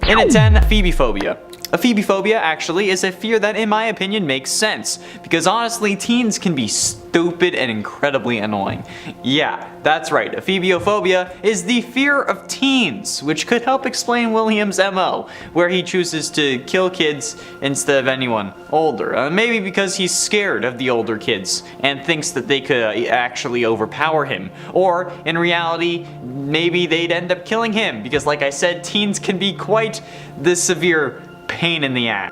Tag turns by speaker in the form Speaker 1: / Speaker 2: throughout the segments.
Speaker 1: And at 10, phoebophobia. Phoebophobia actually is a fear that in my opinion makes sense, because honestly teens can be stupid and incredibly annoying. Yeah, that's right, phoebophobia is the fear of teens, which could help explain William's MO, where he chooses to kill kids instead of anyone older. Maybe because he's scared of the older kids and thinks that they could actually overpower him. Or, in reality, maybe they'd end up killing him, because like I said, teens can be quite the severe pain in the ass.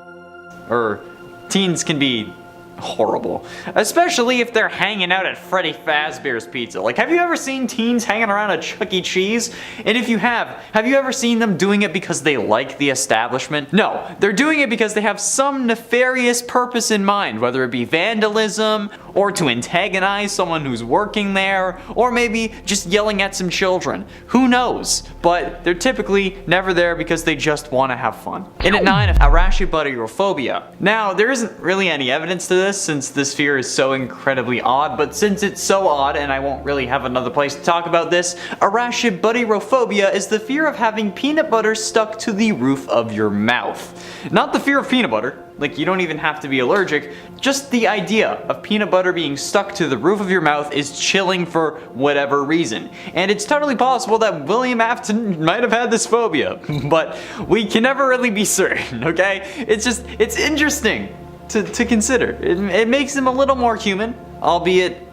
Speaker 1: Or teens can be horrible. Especially if they're hanging out at Freddy Fazbear's Pizza. Like, have you ever seen teens hanging around at Chuck E. Cheese? And if you have you ever seen them doing it because they like the establishment? No, they're doing it because they have some nefarious purpose in mind, whether it be vandalism, or to antagonize someone who's working there, or maybe just yelling at some children. Who knows? But they're typically never there because they just want to have fun. And at 9, arachnophobia. Now, there isn't really any evidence to this since this fear is so incredibly odd, but since it's so odd and I won't really have another place to talk about this, arachnophobia is the fear of having peanut butter stuck to the roof of your mouth. Not the fear of peanut butter, like you don't even have to be allergic, just the idea of peanut butter being stuck to the roof of your mouth is chilling for whatever reason. And it's totally possible that William Afton might have had this phobia, but we can never really be certain, okay? It's interesting to consider. It makes him a little more human, albeit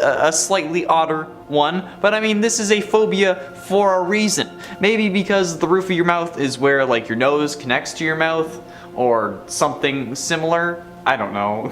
Speaker 1: a slightly odder one, but I mean, this is a phobia for a reason. Maybe because the roof of your mouth is where like your nose connects to your mouth, or something similar. I don't know.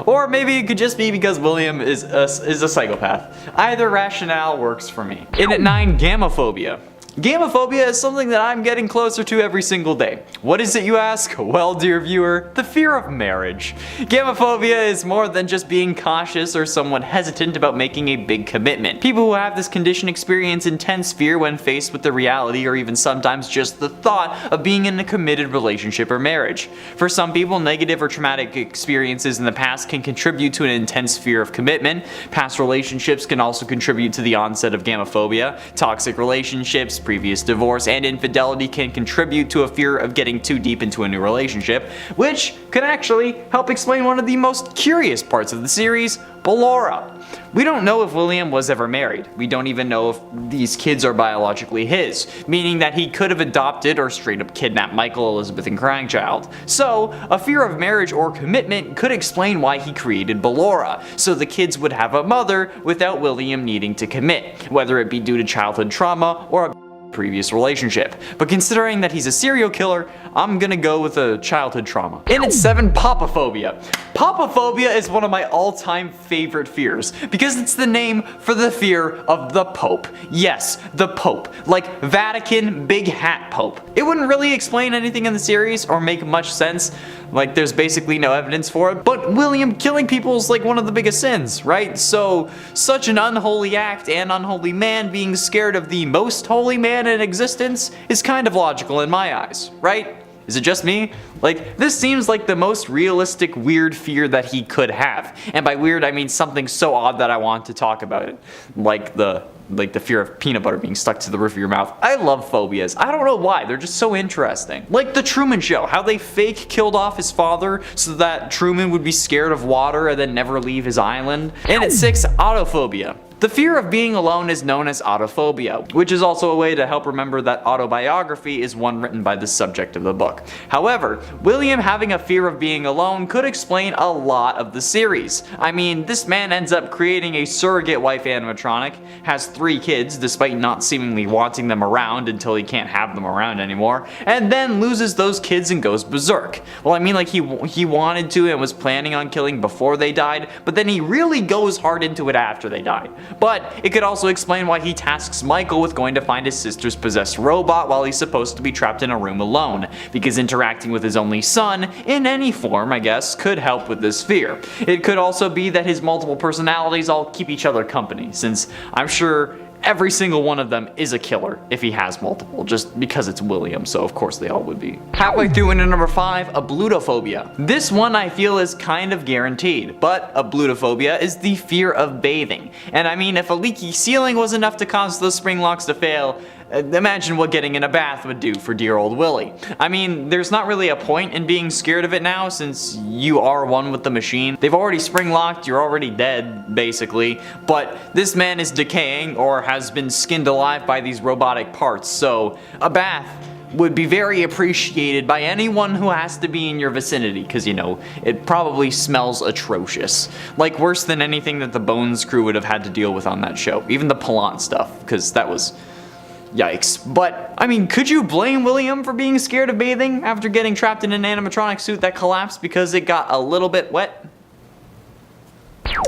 Speaker 1: Or maybe it could just be because William is a psychopath. Either rationale works for me. And at 9, gamophobia. Gamophobia is something that I'm getting closer to every single day. What is it, you ask? Well, dear viewer, the fear of marriage. Gamophobia is more than just being cautious or somewhat hesitant about making a big commitment. People who have this condition experience intense fear when faced with the reality or even sometimes just the thought of being in a committed relationship or marriage. For some people, negative or traumatic experiences in the past can contribute to an intense fear of commitment. Past relationships can also contribute to the onset of gamophobia. Toxic relationships, previous divorce, and infidelity can contribute to a fear of getting too deep into a new relationship, which could actually help explain one of the most curious parts of the series, Ballora. We don't know if William was ever married. We don't even know if these kids are biologically his, meaning that he could have adopted or straight up kidnapped Michael, Elizabeth, and Crankchild. So, a fear of marriage or commitment could explain why he created Ballora, so the kids would have a mother without William needing to commit, whether it be due to childhood trauma or a previous relationship. But considering that he's a serial killer, I'm gonna go with a childhood trauma. And it's 7, papaphobia. Papaphobia is one of my all-time favorite fears because it's the name for the fear of the Pope. Yes, the Pope. Like Vatican Big Hat Pope. It wouldn't really explain anything in the series or make much sense. Like, there's basically no evidence for it, but William killing people is like one of the biggest sins, right? So, such an unholy act and unholy man being scared of the most holy man in existence is kind of logical in my eyes, right? Is it just me? Like, this seems like the most realistic weird fear that he could have. And by weird, I mean something so odd that I want to talk about it. Like the fear of peanut butter being stuck to the roof of your mouth. I love phobias. I don't know why, they're just so interesting. Like the Truman Show, how they fake killed off his father so that Truman would be scared of water and then never leave his island. And at 6, autophobia. The fear of being alone is known as autophobia, which is also a way to help remember that autobiography is one written by the subject of the book. However, William having a fear of being alone could explain a lot of the series. I mean, this man ends up creating a surrogate wife animatronic, has 3 kids despite not seemingly wanting them around until he can't have them around anymore, and then loses those kids and goes berserk. Well, I mean, like he wanted to and was planning on killing before they died, but then he really goes hard into it after they died. But it could also explain why he tasks Michael with going to find his sister's possessed robot while he's supposed to be trapped in a room alone, because interacting with his only son, in any form I guess, could help with this fear. It could also be that his multiple personalities all keep each other company, since I'm sure every single one of them is a killer if he has multiple, just because it's William, so of course they all would be. Halfway through into number 5, ablutophobia. This one I feel is kind of guaranteed, but ablutophobia is the fear of bathing. And I mean, if a leaky ceiling was enough to cause those spring locks to fail, imagine what getting in a bath would do for dear old Willie. I mean, there's not really a point in being scared of it now since you are one with the machine. They've already spring locked, you're already dead, basically. But this man is decaying or has been skinned alive by these robotic parts, so a bath would be very appreciated by anyone who has to be in your vicinity, because, you know, it probably smells atrocious. Like, worse than anything that the Bones crew would have had to deal with on that show. Even the Palant stuff, because that was... yikes. But, I mean, could you blame William for being scared of bathing after getting trapped in an animatronic suit that collapsed because it got a little bit wet?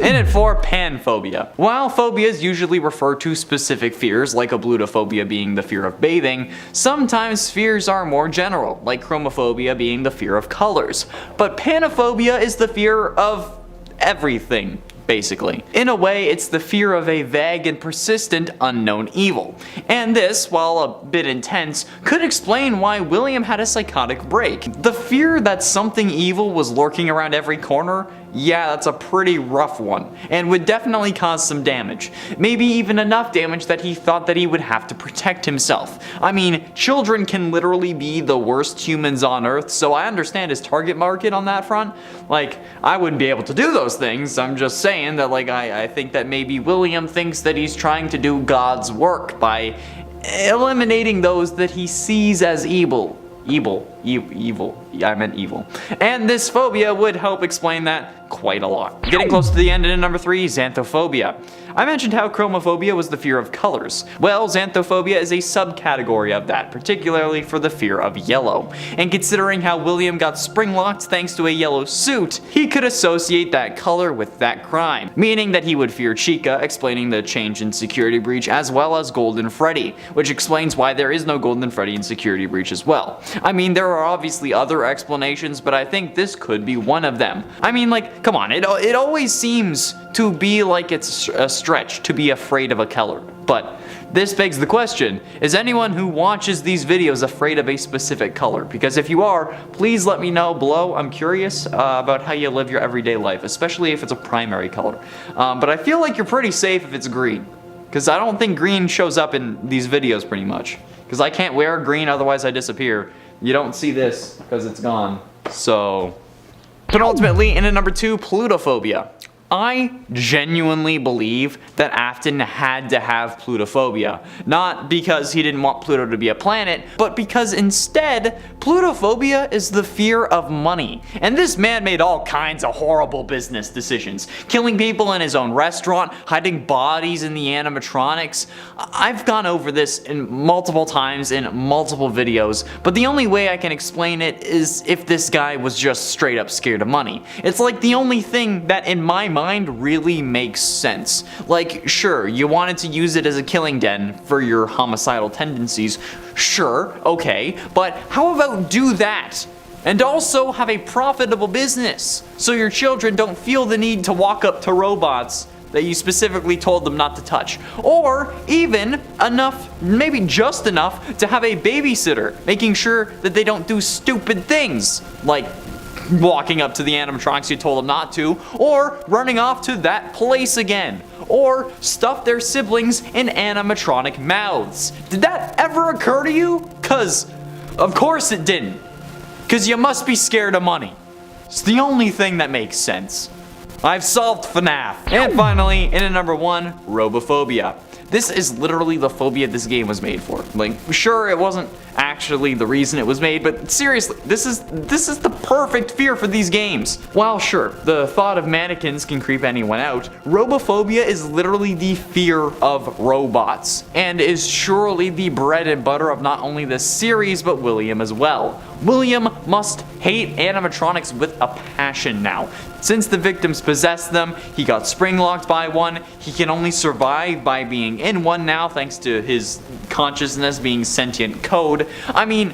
Speaker 1: In it for panphobia. While phobias usually refer to specific fears, like ablutophobia being the fear of bathing, sometimes fears are more general, like chromophobia being the fear of colors. But panophobia is the fear of everything, basically. In a way, it's the fear of a vague and persistent unknown evil. And this, while a bit intense, could explain why William had a psychotic break. The fear that something evil was lurking around every corner, yeah, that's a pretty rough one, and would definitely cause some damage. Maybe even enough damage that he thought that he would have to protect himself. I mean, children can literally be the worst humans on Earth, so I understand his target market on that front. Like, I wouldn't be able to do those things, I'm just saying that, like, I think that maybe William thinks that he's trying to do God's work by eliminating those that he sees as evil. Evil. Yeah, I meant evil. And this phobia would help explain that quite a lot. Getting close to the end, in number 3, xanthophobia. I mentioned how chromophobia was the fear of colors. Well, xanthophobia is a subcategory of that, particularly for the fear of yellow. And considering how William got spring-locked thanks to a yellow suit, he could associate that color with that crime, meaning that he would fear Chica, explaining the change in Security Breach, as well as Golden Freddy, which explains why there is no Golden Freddy in Security Breach as well. I mean, there are obviously other explanations, but I think this could be one of them. I mean, like, come on, it always seems to be like it's a stretch to be afraid of a color. But this begs the question, is anyone who watches these videos afraid of a specific color? Because if you are, please let me know below. I'm curious about how you live your everyday life, especially if it's a primary color. But I feel like you're pretty safe if it's green, because I don't think green shows up in these videos pretty much. Because I can't wear green, otherwise I disappear. You don't see this because it's gone. So, penultimately, in at number 2, plutophobia. I genuinely believe that Afton had to have plutophobia. Not because he didn't want Pluto to be a planet, but because instead, plutophobia is the fear of money. And this man made all kinds of horrible business decisions. Killing people in his own restaurant, hiding bodies in the animatronics. I've gone over this in multiple times in multiple videos, but the only way I can explain it is if this guy was just straight up scared of money. It's like the only thing that in my mind really makes sense. Like, sure, you wanted to use it as a killing den for your homicidal tendencies, sure, okay, but how about do that and also have a profitable business so your children don't feel the need to walk up to robots that you specifically told them not to touch, or even enough, maybe just enough, to have a babysitter making sure that they don't do stupid things like walking up to the animatronics you told them not to, or running off to that place again, or stuff their siblings in animatronic mouths. Did that ever occur to you? Cause of course it didn't. Cause you must be scared of money. It's the only thing that makes sense. I've solved FNAF. And finally, in at number 1, robophobia. This is literally the phobia this game was made for. Like, sure, it wasn't actually the reason it was made, but seriously, this is the perfect fear for these games. While sure, the thought of mannequins can creep anyone out, robophobia is literally the fear of robots, and is surely the bread and butter of not only this series, but William as well. William must hate animatronics with a passion now. Since the victims possessed them, he got spring-locked by one, he can only survive by being in one now thanks to his consciousness being sentient code. I mean,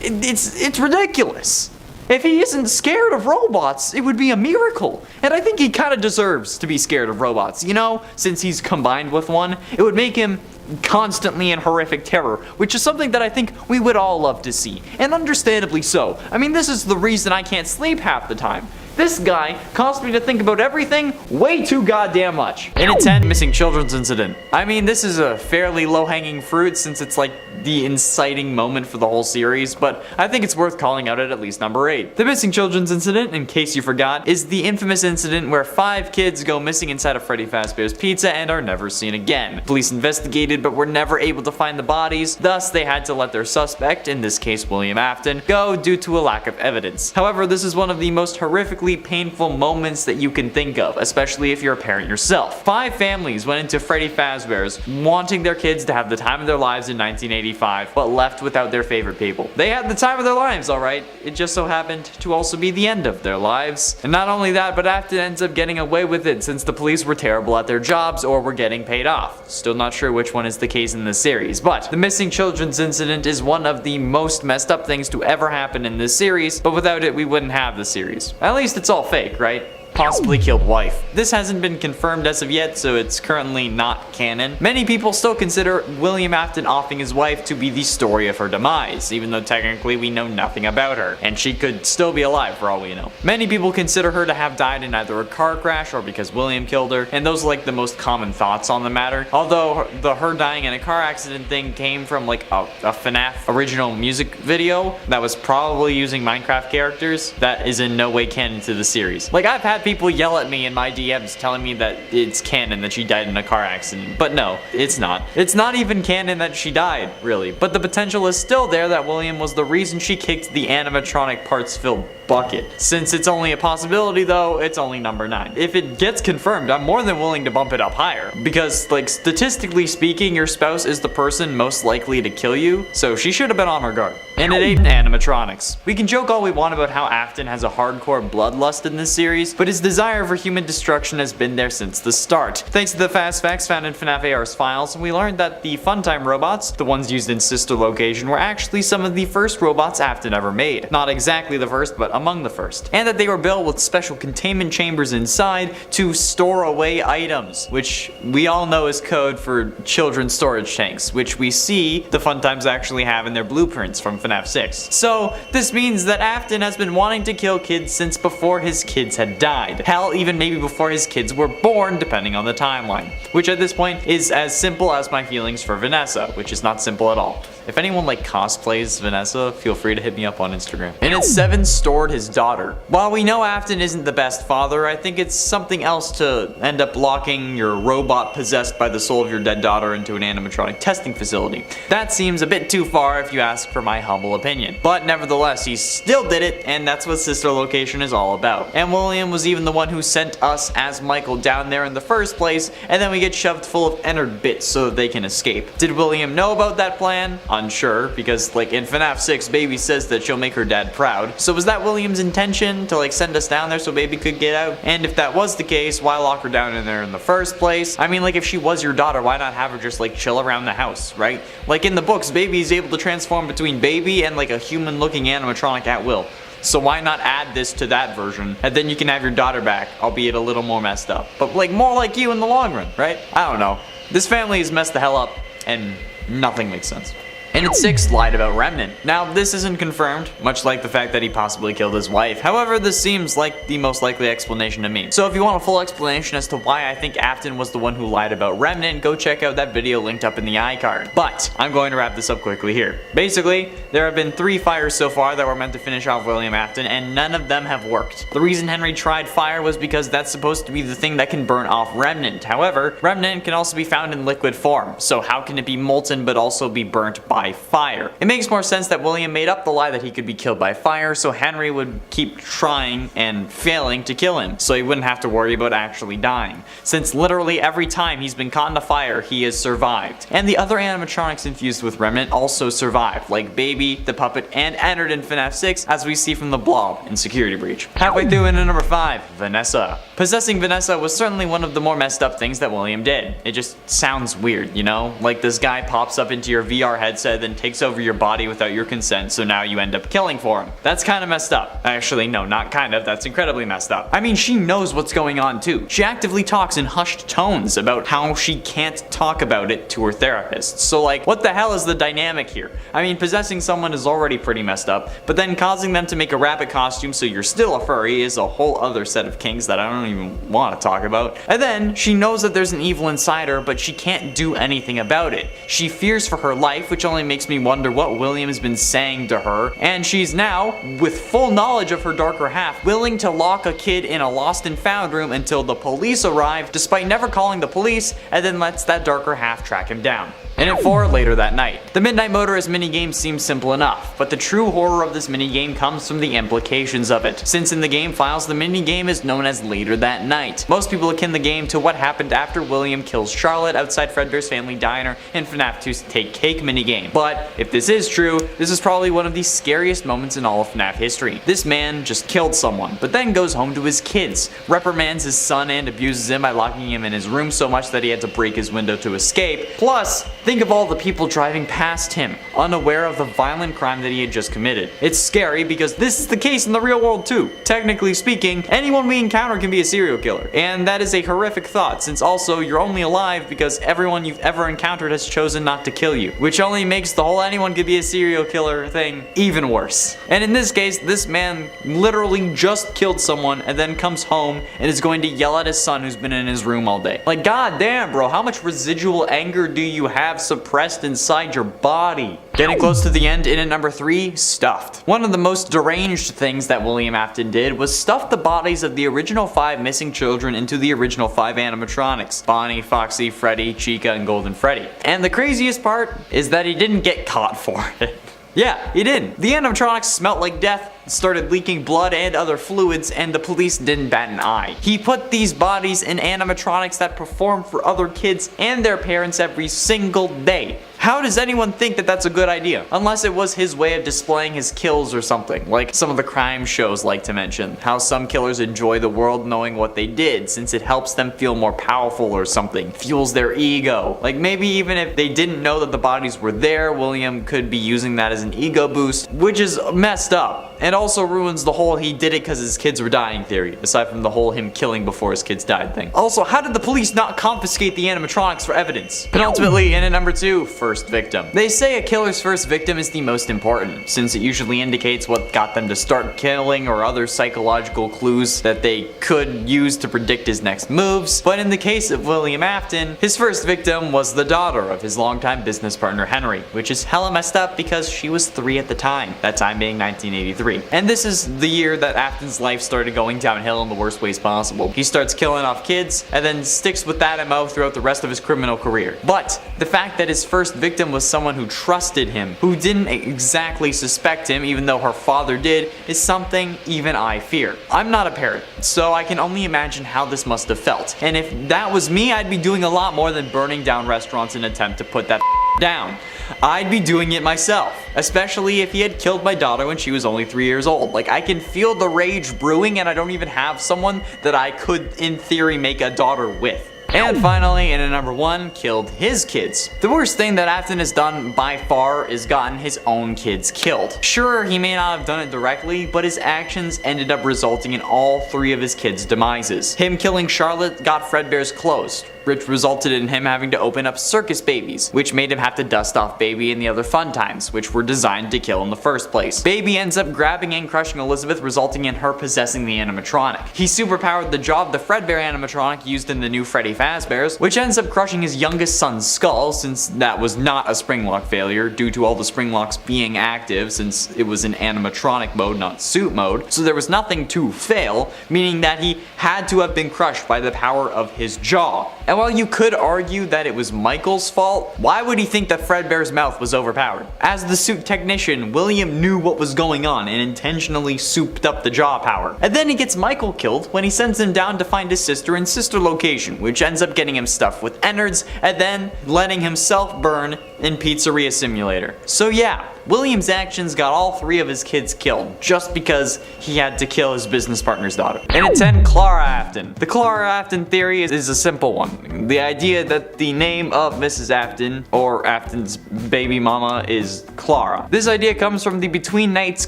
Speaker 1: it's ridiculous. If he isn't scared of robots, it would be a miracle. And I think he kind of deserves to be scared of robots, you know? Since he's combined with one, it would make him constantly in horrific terror, which is something that I think we would all love to see, and understandably so. I mean, this is the reason I can't sleep half the time, This guy caused me to think about everything way too goddamn much. And at 10, missing children's incident. I mean, this is a fairly low-hanging fruit since it's like the inciting moment for the whole series, but I think it's worth calling out at least number 8. The missing children's incident, in case you forgot, is the infamous incident where 5 kids go missing inside of Freddy Fazbear's Pizza and are never seen again. Police investigated but were never able to find the bodies, thus they had to let their suspect, in this case William Afton, go due to a lack of evidence. However, this is one of the most horrifically painful moments that you can think of, especially if you're a parent yourself. 5 families went into Freddy Fazbear's wanting their kids to have the time of their lives in 1985, but left without their favorite people. They had the time of their lives, alright. It just so happened to also be the end of their lives. And not only that, but Afton ends up getting away with it since the police were terrible at their jobs or were getting paid off. Still not sure which one is the case in this series, but the missing children's incident is one of the most messed up things to ever happen in this series, but without it we wouldn't have the series. At least it's all fake, right? Possibly killed wife. This hasn't been confirmed as of yet, so it's currently not canon. Many people still consider William Afton offing his wife to be the story of her demise, even though technically we know nothing about her, and she could still be alive for all we know. Many people consider her to have died in either a car crash or because William killed her, and those are like the most common thoughts on the matter. Although the her dying in a car accident thing came from like a FNAF original music video that was probably using Minecraft characters that is in no way canon to the series. Like, I've had people yell at me in my DMs telling me that it's canon that she died in a car accident, but no, it's not. It's not even canon that she died, really, but the potential is still there that William was the reason she kicked the animatronic parts filled bucket. Since it's only a possibility though, it's only number 9. If it gets confirmed, I'm more than willing to bump it up higher, because like statistically speaking, your spouse is the person most likely to kill you, so she should have been on her guard. And it ain't animatronics. We can joke all we want about how Afton has a hardcore bloodlust in this series, but his desire for human destruction has been there since the start. Thanks to the fast facts found in FNAF AR's files, we learned that the Funtime robots, the ones used in Sister Location, were actually some of the first robots Afton ever made. Not exactly the first, but among the first. And that they were built with special containment chambers inside to store away items, which we all know is code for children's storage tanks, which we see the Funtimes actually have in their blueprints from FNAF 6. So this means that Afton has been wanting to kill kids since before his kids had died. Hell, even maybe before his kids were born, depending on the timeline. Which at this point is as simple as my feelings for Vanessa, which is not simple at all. If anyone like cosplays Vanessa, feel free to hit me up on Instagram. And at 7, stored his daughter. While we know Afton isn't the best father, I think it's something else to end up locking your robot possessed by the soul of your dead daughter into an animatronic testing facility. That seems a bit too far if you ask for my humble opinion. But nevertheless, he still did it, and that's what Sister Location is all about. And William was even the one who sent us as Michael down there in the first place, and then we get shoved full of Ennard bits so that they can escape. Did William know about that plan? Unsure, because like in FNAF 6, Baby says that she'll make her dad proud. So was that William's intention to like send us down there so Baby could get out? And if that was the case, why lock her down in there in the first place? I mean, like if she was your daughter, why not have her just like chill around the house, right? Like in the books, Baby is able to transform between Baby and like a human looking animatronic at will. So why not add this to that version, and then you can have your daughter back, albeit a little more messed up. But like more like you in the long run, right? I don't know. This family is messed the hell up, and nothing makes sense. And at 6, lied about Remnant. Now, this isn't confirmed, much like the fact that he possibly killed his wife. However, this seems like the most likely explanation to me. So if you want a full explanation as to why I think Afton was the one who lied about Remnant, go check out that video linked up in the iCard. But I'm going to wrap this up quickly here. Basically, there have been 3 fires so far that were meant to finish off William Afton, and none of them have worked. The reason Henry tried fire was because that's supposed to be the thing that can burn off Remnant. However, Remnant can also be found in liquid form, so how can it be molten but also be burnt by fire? It makes more sense that William made up the lie that he could be killed by fire, so Henry would keep trying and failing to kill him, so he wouldn't have to worry about actually dying, since literally every time he's been caught in a fire, he has survived. And the other animatronics infused with Remnant also survived, like Baby, the puppet, and Ennard in FNAF 6, as we see from the Blob in Security Breach. Halfway through into number 5, Vanessa. Possessing Vanessa was certainly one of the more messed up things that William did. It just sounds weird, you know? Like this guy pops up into your VR headset head, then takes over your body without your consent, so now you end up killing for him. That's kind of messed up. Actually, no, not kind of, that's incredibly messed up. I mean, she knows what's going on too. She actively talks in hushed tones about how she can't talk about it to her therapist. So like, what the hell is the dynamic here? I mean, possessing someone is already pretty messed up, but then causing them to make a rabbit costume so you're still a furry is a whole other set of kinks that I don't even want to talk about. And then, she knows that there's an evil inside her, but she can't do anything about it. She fears for her life, which only makes me wonder what William has been saying to her, and she's now, with full knowledge of her darker half, willing to lock a kid in a lost and found room until the police arrive, despite never calling the police, and then lets that darker half track him down. And at 4 later that night. The Midnight Motorist minigame seems simple enough, but the true horror of this minigame comes from the implications of it, since in the game files the minigame is known as Later That Night. Most people akin the game to what happened after William kills Charlotte outside Fredbear's Family Diner in FNAF 2's Take Cake minigame. But if this is true, this is probably one of the scariest moments in all of FNAF history. This man just killed someone, but then goes home to his kids, reprimands his son and abuses him by locking him in his room so much that he had to break his window to escape. Plus, think of all the people driving past him, unaware of the violent crime that he had just committed. It's scary because this is the case in the real world too. Technically speaking, anyone we encounter can be a serial killer. And that is a horrific thought, since also you're only alive because everyone you've ever encountered has chosen not to kill you, which only makes the whole anyone could be a serial killer thing even worse. And in this case, this man literally just killed someone and then comes home and is going to yell at his son who's been in his room all day. Like, god damn, bro, how much residual anger do you have suppressed inside your body? Getting close to the end, in at number 3, stuffed. One of the most deranged things that William Afton did was stuff the bodies of the original 5 missing children into the original 5 animatronics: Bonnie, Foxy, Freddy, Chica, and Golden Freddy. And the craziest part is that he didn't get caught for it. Yeah, he didn't. The animatronics smelt like death, started leaking blood and other fluids, and the police didn't bat an eye. He put these bodies in animatronics that perform for other kids and their parents every single day. How does anyone think that that's a good idea? Unless it was his way of displaying his kills or something, like some of the crime shows like to mention. How some killers enjoy the world knowing what they did, since it helps them feel more powerful or something. Fuels their ego. Like maybe even if they didn't know that the bodies were there, William could be using that as an ego boost, which is messed up. And also ruins the whole he did it because his kids were dying theory, aside from the whole him killing before his kids died thing. Also, how did the police not confiscate the animatronics for evidence? Penultimately, in at number 2, first victim. They say a killer's first victim is the most important, since it usually indicates what got them to start killing or other psychological clues that they could use to predict his next moves. But in the case of William Afton, his first victim was the daughter of his longtime business partner Henry, which is hella messed up because she was 3 at the time, that time being 1983. And this is the year that Afton's life started going downhill in the worst ways possible. He starts killing off kids, and then sticks with that MO throughout the rest of his criminal career. But the fact that his first victim was someone who trusted him, who didn't exactly suspect him even though her father did, is something even I fear. I'm not a parent, so I can only imagine how this must have felt. And if that was me, I'd be doing a lot more than burning down restaurants in an attempt to put that down. I'd be doing it myself, especially if he had killed my daughter when she was only 3 years old. Like, I can feel the rage brewing, and I don't even have someone that I could, in theory, make a daughter with. And finally, in at number 1, killed his kids. The worst thing that Afton has done by far is gotten his own kids killed. Sure, he may not have done it directly, but his actions ended up resulting in all 3 of his kids' demises. Him killing Charlotte got Fredbear's closed, which resulted in him having to open up Circus Babies, which made him have to dust off Baby and the other Fun Times, which were designed to kill in the first place. Baby ends up grabbing and crushing Elizabeth, resulting in her possessing the animatronic. He superpowered the jaw of the Fredbear animatronic used in the new Freddy Fazbear's, which ends up crushing his youngest son's skull, since that was not a spring lock failure due to all the spring locks being active, since it was in animatronic mode, not suit mode, so there was nothing to fail, meaning that he had to have been crushed by the power of his jaw. And while you could argue that it was Michael's fault, why would he think that Fredbear's mouth was overpowered? As the suit technician, William knew what was going on and intentionally souped up the jaw power. And then he gets Michael killed when he sends him down to find his sister in sister location, which ends up getting him stuffed with innards and then letting himself burn in Pizzeria Simulator. So yeah, William's actions got all 3 of his kids killed, just because he had to kill his business partner's daughter. And at 10, Clara Afton. The Clara Afton theory is a simple one. The idea that the name of Mrs. Afton, or Afton's baby mama, is Clara. This idea comes from the Between Nights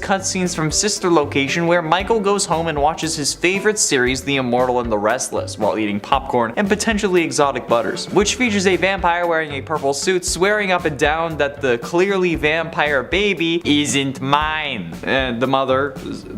Speaker 1: cutscenes from Sister Location, where Michael goes home and watches his favorite series, The Immortal and the Restless, while eating popcorn and potentially exotic butters, which features a vampire wearing a purple suit swearing up and down that the clearly vampire baby isn't mine. And the mother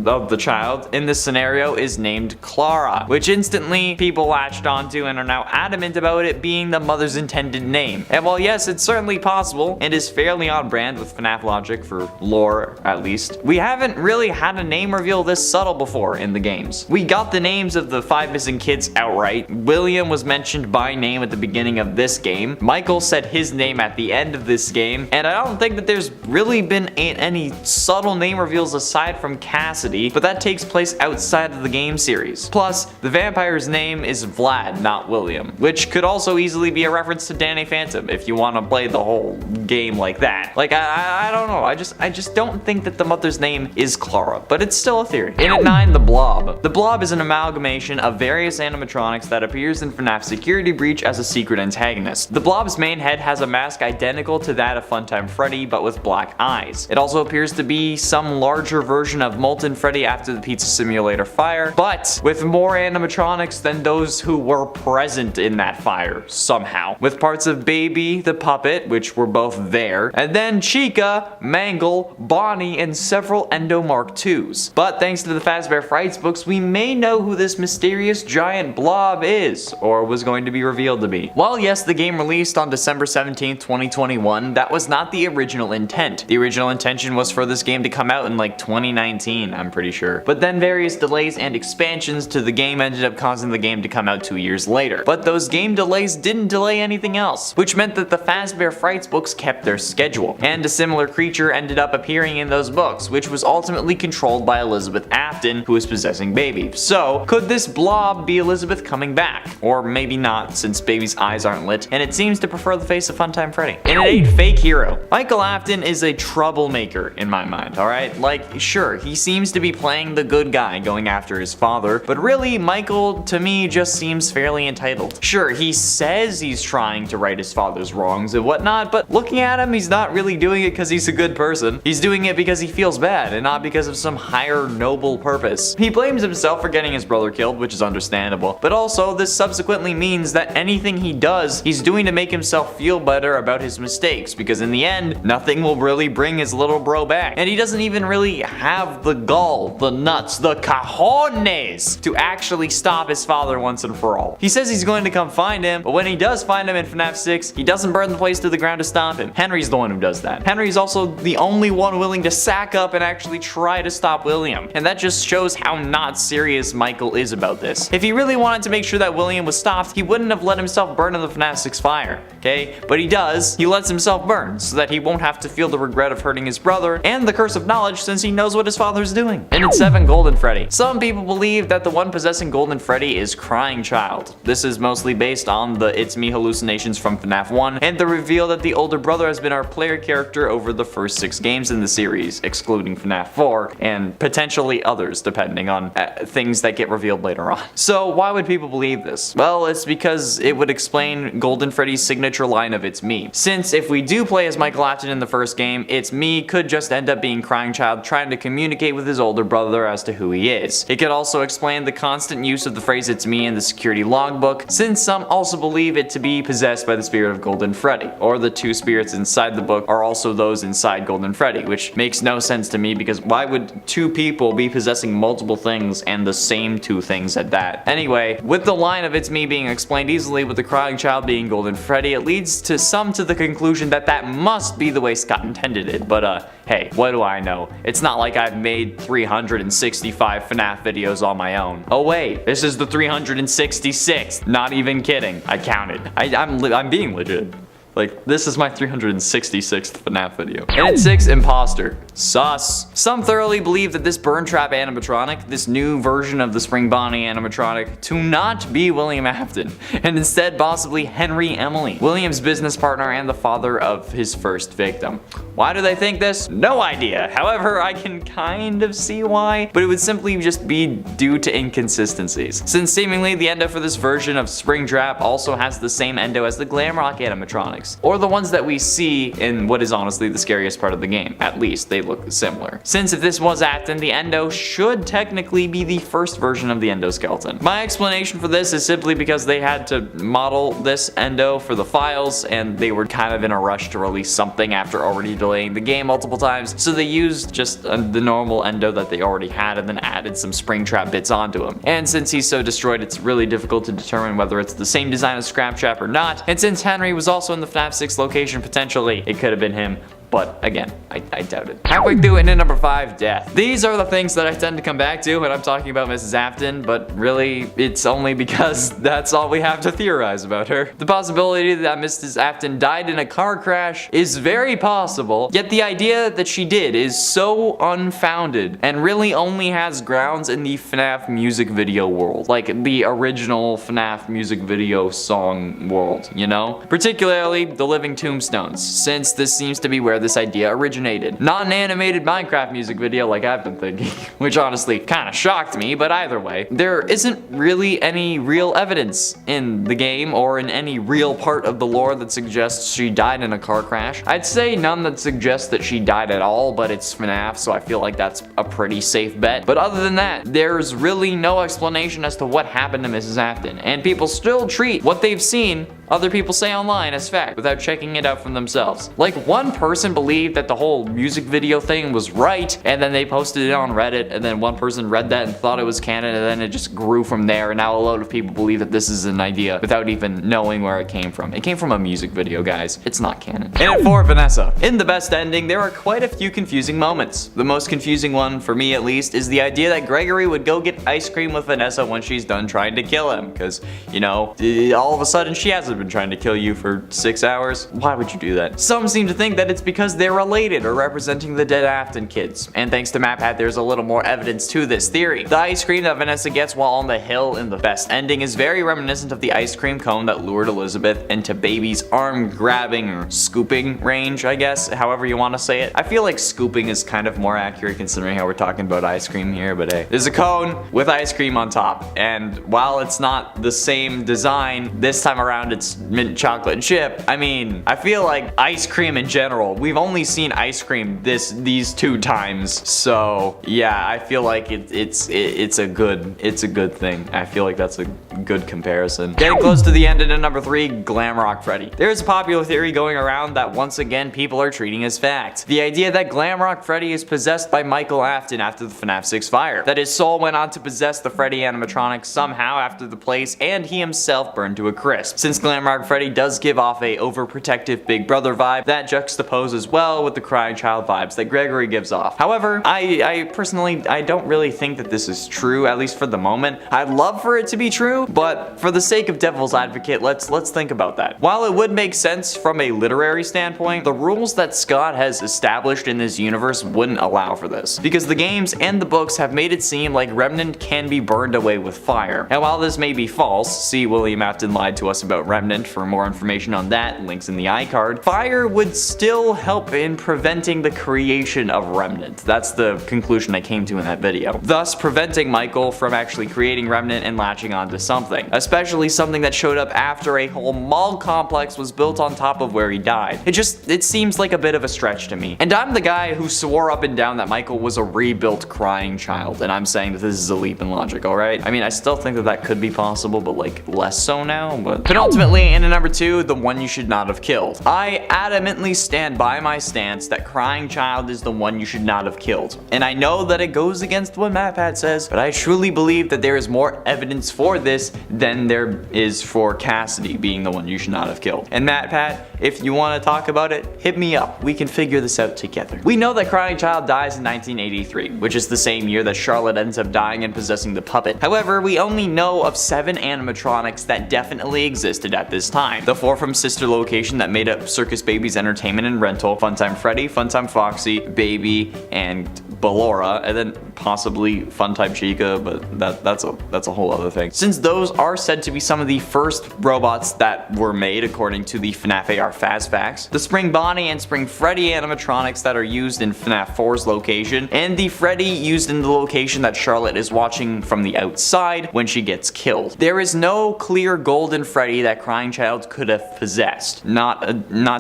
Speaker 1: of the child in this scenario is named Clara, which instantly people latched onto and are now adamant about it being the mother's intended name. And while yes, it's certainly possible and is fairly on brand with FNAF logic for lore at least, we haven't really had a name reveal this subtle before in the games. We got the names of the 5 missing kids outright. William was mentioned by name at the beginning of this game. Michael said his name at the end of this game, and I don't think that there's really been any subtle name reveals aside from Cassidy, but that takes place outside of the game series. Plus, the vampire's name is Vlad, not William, which could also easily be a reference to Danny Phantom if you want to play the whole game like that. Like, I don't know, I just don't think that the mother's name is Clara, but it's still a theory. And at 9, the Blob. The Blob is an amalgamation of various animatronics that appears in FNAF Security Breach as a secret antagonist. The Blob's main head has a mask identical to that of Funtime Freddy, but with black eyes. It also appears to be some larger version of Molten Freddy after the Pizza Simulator fire, but with more animatronics than those who were present in that fire, somehow. With parts of Baby, the puppet, which were both there, and then Chica, Mangle, Bonnie, and several Endo Mark IIs. But thanks to the Fazbear Frights books, we may know who this mysterious giant blob is, or was going to be revealed to be. While yes, the game released on December 17th, 2021, that was not the original intent. The original intention was for this game to come out in like 2019, I'm pretty sure. But then various delays and expansions to the game ended up causing the game to come out 2 years later. But those game delays didn't delay anything else, which meant that the Fazbear Frights books kept their schedule. And a similar creature ended up appearing in those books, which was ultimately controlled by Elizabeth Afton, who was possessing Baby. So, could this blob be Elizabeth coming back? Or maybe not, since Baby's eyes aren't lit, and it seems to prefer the face of Funtime Freddy. And at 8, Fake Hero. Michael Afton is a troublemaker in my mind, alright? Like, sure, he seems to be playing the good guy going after his father, but really, Michael, to me, just seems fairly entitled. Sure, he says he's trying to right his father's wrongs and whatnot, but looking at him, he's not really doing it because he's a good person. He's doing it because he feels bad, and not because of some higher, noble purpose. He blames himself for getting his brother killed, which is understandable, but also, this subsequently means that anything he does, he's doing to make himself feel better about his mistakes, because in the end, nothing will really bring his little bro back. And he doesn't even really have the gall, the nuts, the cojones to actually stop his father once and for all. He says he's going to come find him, but when he does find him in FNAF 6, he doesn't burn the place to the ground to stop him. Henry's the one who does that. Henry's also the only one willing to sack up and actually try to stop William. And that just shows how not serious Michael is about this. If he really wanted to make sure that William was stopped, he wouldn't have let himself burn in the FNAF 6 fire, okay? But he does. He lets himself burn so that he won't have to feel the regret of hurting his brother and the curse of knowledge since he knows what his father's doing. And at 7, Golden Freddy. Some people believe that the one possessing Golden Freddy is Crying Child. This is mostly based on the It's Me hallucinations from FNAF 1 and the reveal that the older brother has been our player character over the first 6 games in the series, excluding FNAF 4 and potentially others depending on things that get revealed later on. So why would people believe this? Well, it's because it would explain Golden Freddy's signature line of It's Me. Since if we do play as Michael Afton in the first game, It's Me could just end up being Crying Child trying to communicate with his older brother as to who he is. It could also explain the constant use of the phrase It's Me in the security logbook, since some also believe it to be possessed by the spirit of Golden Freddy, or the 2 spirits inside the book are also those inside Golden Freddy, which makes no sense to me because why would 2 people be possessing multiple things and the same 2 things at that? Anyway, with the line of It's Me being explained easily with the Crying Child being Golden Freddy, it leads to some to the conclusion that that must be the way Scott intended it, but hey, what do I know? It's not like I've made 365 FNAF videos on my own. Oh wait, this is the 366th. Not even kidding. I counted. I'm being legit. Like, this is my 366th FNAF video. And at 6, imposter. Sus. Some thoroughly believe that this burn trap animatronic, this new version of the Spring Bonnie animatronic, to not be William Afton, and instead possibly Henry Emily, William's business partner and the father of his first victim. Why do they think this? No idea. However, I can kind of see why, but it would simply just be due to inconsistencies. Since seemingly the endo for this version of Springtrap also has the same endo as the Glamrock animatronics, or the ones that we see in what is honestly the scariest part of the game. At least they look similar. Since if this was Afton, the endo should technically be the first version of the endoskeleton. My explanation for this is simply because they had to model this endo for the files, and they were kind of in a rush to release something after already delaying the game multiple times, so they used just the normal endo that they already had and then added some Springtrap bits onto him. And since he's so destroyed, it's really difficult to determine whether it's the same design as Scraptrap or not, and since Henry was also in the FNAF 6 location, potentially it could have been him. But again, I doubt it. Halfway through into number 5, death. These are the things that I tend to come back to when I'm talking about Mrs. Afton, but really, it's only because that's all we have to theorize about her. The possibility that Mrs. Afton died in a car crash is very possible, yet the idea that she did is so unfounded and really only has grounds in the FNAF music video world, like the original FNAF music video song world, you know? Particularly the Living Tombstones, since this seems to be where this idea originated. Not an animated Minecraft music video like I've been thinking, which honestly kind of shocked me, but either way, there isn't really any real evidence in the game or in any real part of the lore that suggests she died in a car crash. I'd say none that suggests that she died at all, but it's FNAF, so I feel like that's a pretty safe bet. But other than that, there's really no explanation as to what happened to Mrs. Afton, and people still treat what they've seen other people say online as fact without checking it out for themselves. Like, one person believed that the whole music video thing was right, and then they posted it on Reddit, and then one person read that and thought it was canon, and then it just grew from there, and now a load of people believe that this is an idea without even knowing where it came from. It came from a music video, guys. It's not canon. And at 4, Vanessa. In the best ending, there are quite a few confusing moments. The most confusing one, for me at least, is the idea that Gregory would go get ice cream with Vanessa when she's done trying to kill him, because, you know, all of a sudden she hasn't been trying to kill you for 6 hours. Why would you do that? Some seem to think that it's because they're related or representing the dead Afton kids, and thanks to matpat, there's a little more evidence to this theory. The ice cream that Vanessa gets while on the hill in the best ending is very reminiscent of the ice cream cone that lured Elizabeth into Baby's arm grabbing or scooping range, I guess, however you want to say it. I feel like scooping is kind of more accurate considering how we're talking about ice cream here, but hey. There's a cone with ice cream on top, and while it's not the same design, this time around it's mint chocolate chip. I mean, I feel like ice cream in general, we've only seen ice cream these 2 times, so yeah, I feel like it's a good thing. I feel like that's a good comparison. Getting close to the end into number 3, Glamrock Freddy. There's a popular theory going around that once again people are treating as fact. The idea that Glamrock Freddy is possessed by Michael Afton after the FNAF 6 fire. That his soul went on to possess the Freddy animatronic somehow after the place, and he himself burned to a crisp. Since Glamrock Freddy does give off a overprotective big brother vibe, that juxtaposes well with the crying child vibes that Gregory gives off. However, I personally don't really think that this is true, at least for the moment. I'd love for it to be true, but for the sake of devil's advocate, let's think about that. While it would make sense from a literary standpoint, the rules that Scott has established in this universe wouldn't allow for this, because the games and the books have made it seem like Remnant can be burned away with fire. And while this may be false, see William Afton lied to us about Remnant. For more information on that, links in the iCard, fire would still help in preventing the creation of Remnant. That's the conclusion I came to in that video. Thus preventing Michael from actually creating Remnant and latching onto something, especially something that showed up after a whole mall complex was built on top of where he died. It seems like a bit of a stretch to me. And I'm the guy who swore up and down that Michael was a rebuilt crying child, and I'm saying that this is a leap in logic, alright? I mean, I still think that could be possible, but like less so now, but ultimately, in number 2, the one you should not have killed. I adamantly stand by by my stance that crying child is the one you should not have killed. And I know that it goes against what matpat says, but I truly believe that there is more evidence for this than there is for Cassidy being the one you should not have killed. And matpat, if you want to talk about it, hit me up. We can figure this out together. We know that crying child dies in 1983, which is the same year that Charlotte ends up dying and possessing the puppet. However, we only know of 7 animatronics that definitely existed at this time. The 4 from sister location that made up Circus Baby's entertainment and rental: Funtime Freddy, Funtime Foxy, Baby, and Ballora, and then possibly Funtime Chica, but that's a whole other thing. Since those are said to be some of the first robots that were made according to the FNAF AR Faz Facts, the Spring Bonnie and Spring Freddy animatronics that are used in FNAF 4's location, and the Freddy used in the location that Charlotte is watching from the outside when she gets killed. There is no clear golden Freddy that crying child could have possessed, not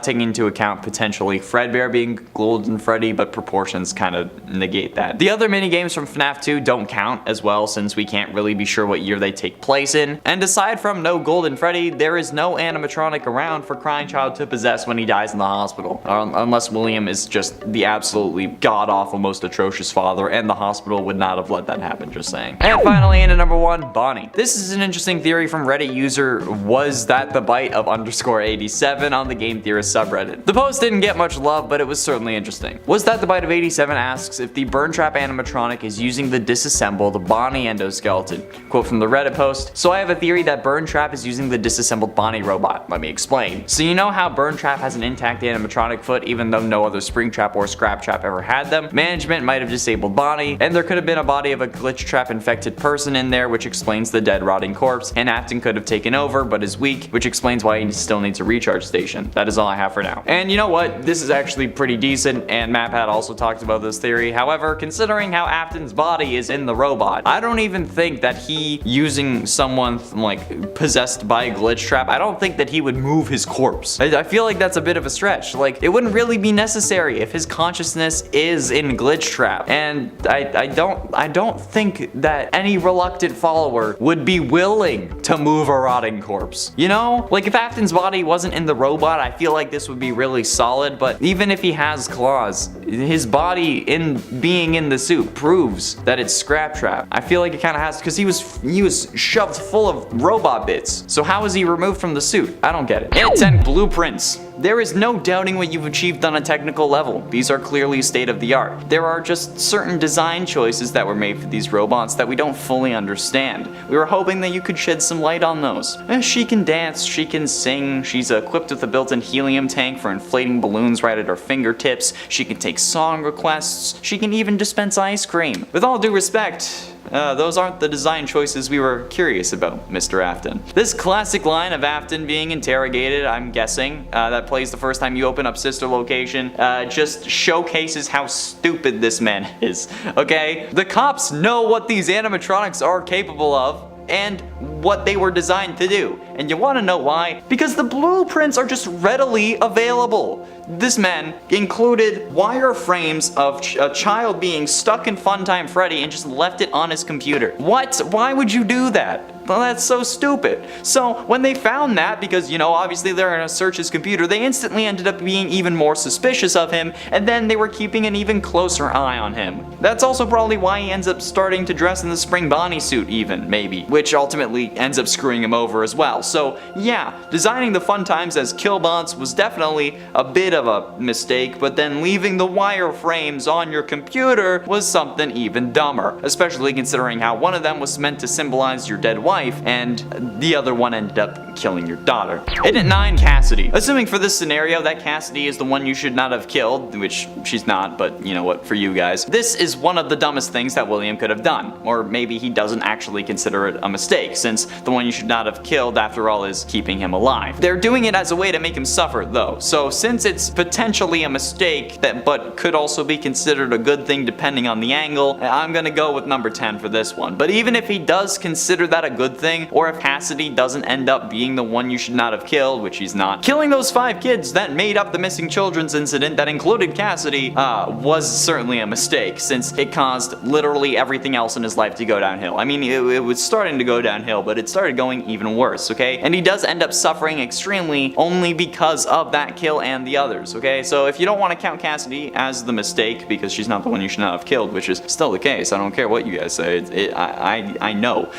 Speaker 1: taking into account potentially Fredbear being golden Freddy, but proportions kind of negate that. The other minigames from FNAF 2 don't count as well, since we can't really be sure what year they take place in. And aside from no golden Freddy, there is no animatronic around for crying child to possess when he dies in the hospital. Unless William is just the absolutely god-awful, most atrocious father, and the hospital would not have let that happen, just saying. And finally, into number 1, Bonnie. This is an interesting theory from Reddit user Was That the Bite of _87 on the Game Theorist subreddit. The post didn't get much love, but it was certainly interesting. Was That the Bite of 87 asks if the burn trap animatronic is using the disassembled Bonnie endoskeleton. Quote from the Reddit post: "So I have a theory that burn trap is using the disassembled Bonnie robot. Let me explain. So you know how burn trap has an intact animatronic foot even though no other springtrap or scrap trap ever had them? Management might have disabled Bonnie, and there could have been a body of a glitch trap infected person in there, which explains the dead rotting corpse, and Afton could have taken over but is weak, which explains why he still needs a recharge station. That is all I have for now." And you know what? This is actually pretty decent, and matpat also talked about this theory. However, considering how Afton's body is in the robot, I don't even think that he using someone like possessed by a glitch trap, I don't think that he would move his corpse. I feel like that's a bit of a stretch. Like, it wouldn't really be necessary if his consciousness is in glitch trap. And I don't think that any reluctant follower would be willing to move a rotting corpse. You know? Like, if Afton's body wasn't in the robot, I feel like this would be really solid, but even if he has claws, his body being in the suit proves that it's scrap trap. I feel like it kind of has, because he was shoved full of robot bits. So how is he removed from the suit? I don't get it. And 10 blueprints. There is no doubting what you've achieved on a technical level. These are clearly state of the art. There are just certain design choices that were made for these robots that we don't fully understand. We were hoping that you could shed some light on those. She can dance, she can sing, she's equipped with a built-in helium tank for inflating balloons right at her fingertips, she can take song requests, she can even dispense ice cream. With all due respect, those aren't the design choices we were curious about, Mr. Afton. This classic line of Afton being interrogated, I'm guessing, that plays the first time you open up sister location, just showcases how stupid this man is, okay? The cops know what these animatronics are capable of and what they were designed to do. And you want to know why? Because the blueprints are just readily available. This man included wireframes of a child being stuck in Funtime Freddy and just left it on his computer. What? Why would you do that? Well, that's so stupid. So when they found that, because you know obviously they're gonna search his computer, they instantly ended up being even more suspicious of him, and then they were keeping an even closer eye on him. That's also probably why he ends up starting to dress in the Spring Bonnie suit even, maybe, which ultimately ends up screwing him over as well. So yeah, designing the Funtimes as killbots was definitely a bit of a mistake, but then leaving the wireframes on your computer was something even dumber, especially considering how one of them was meant to symbolize your dead wife, and the other one ended up killing your daughter. In at 9, Cassidy. Assuming for this scenario that Cassidy is the one you should not have killed, which she's not, but you know what, for you guys, this is one of the dumbest things that William could have done. Or maybe he doesn't actually consider it a mistake, since the one you should not have killed, after all, is keeping him alive. They're doing it as a way to make him suffer, though, so since it's potentially a mistake, but could also be considered a good thing depending on the angle, I'm gonna go with number 10 for this one. But even if he does consider that a good thing, or if Cassidy doesn't end up being the one you should not have killed, which he's not, killing those 5 kids that made up the missing children's incident that included Cassidy was certainly a mistake, since it caused literally everything else in his life to go downhill. I mean, it was starting to go downhill but it started going even worse, okay? And he does end up suffering extremely only because of that kill and the others, okay? So if you don't want to count Cassidy as the mistake, because she's not the one you should not have killed, which is still the case, I don't care what you guys say, I know.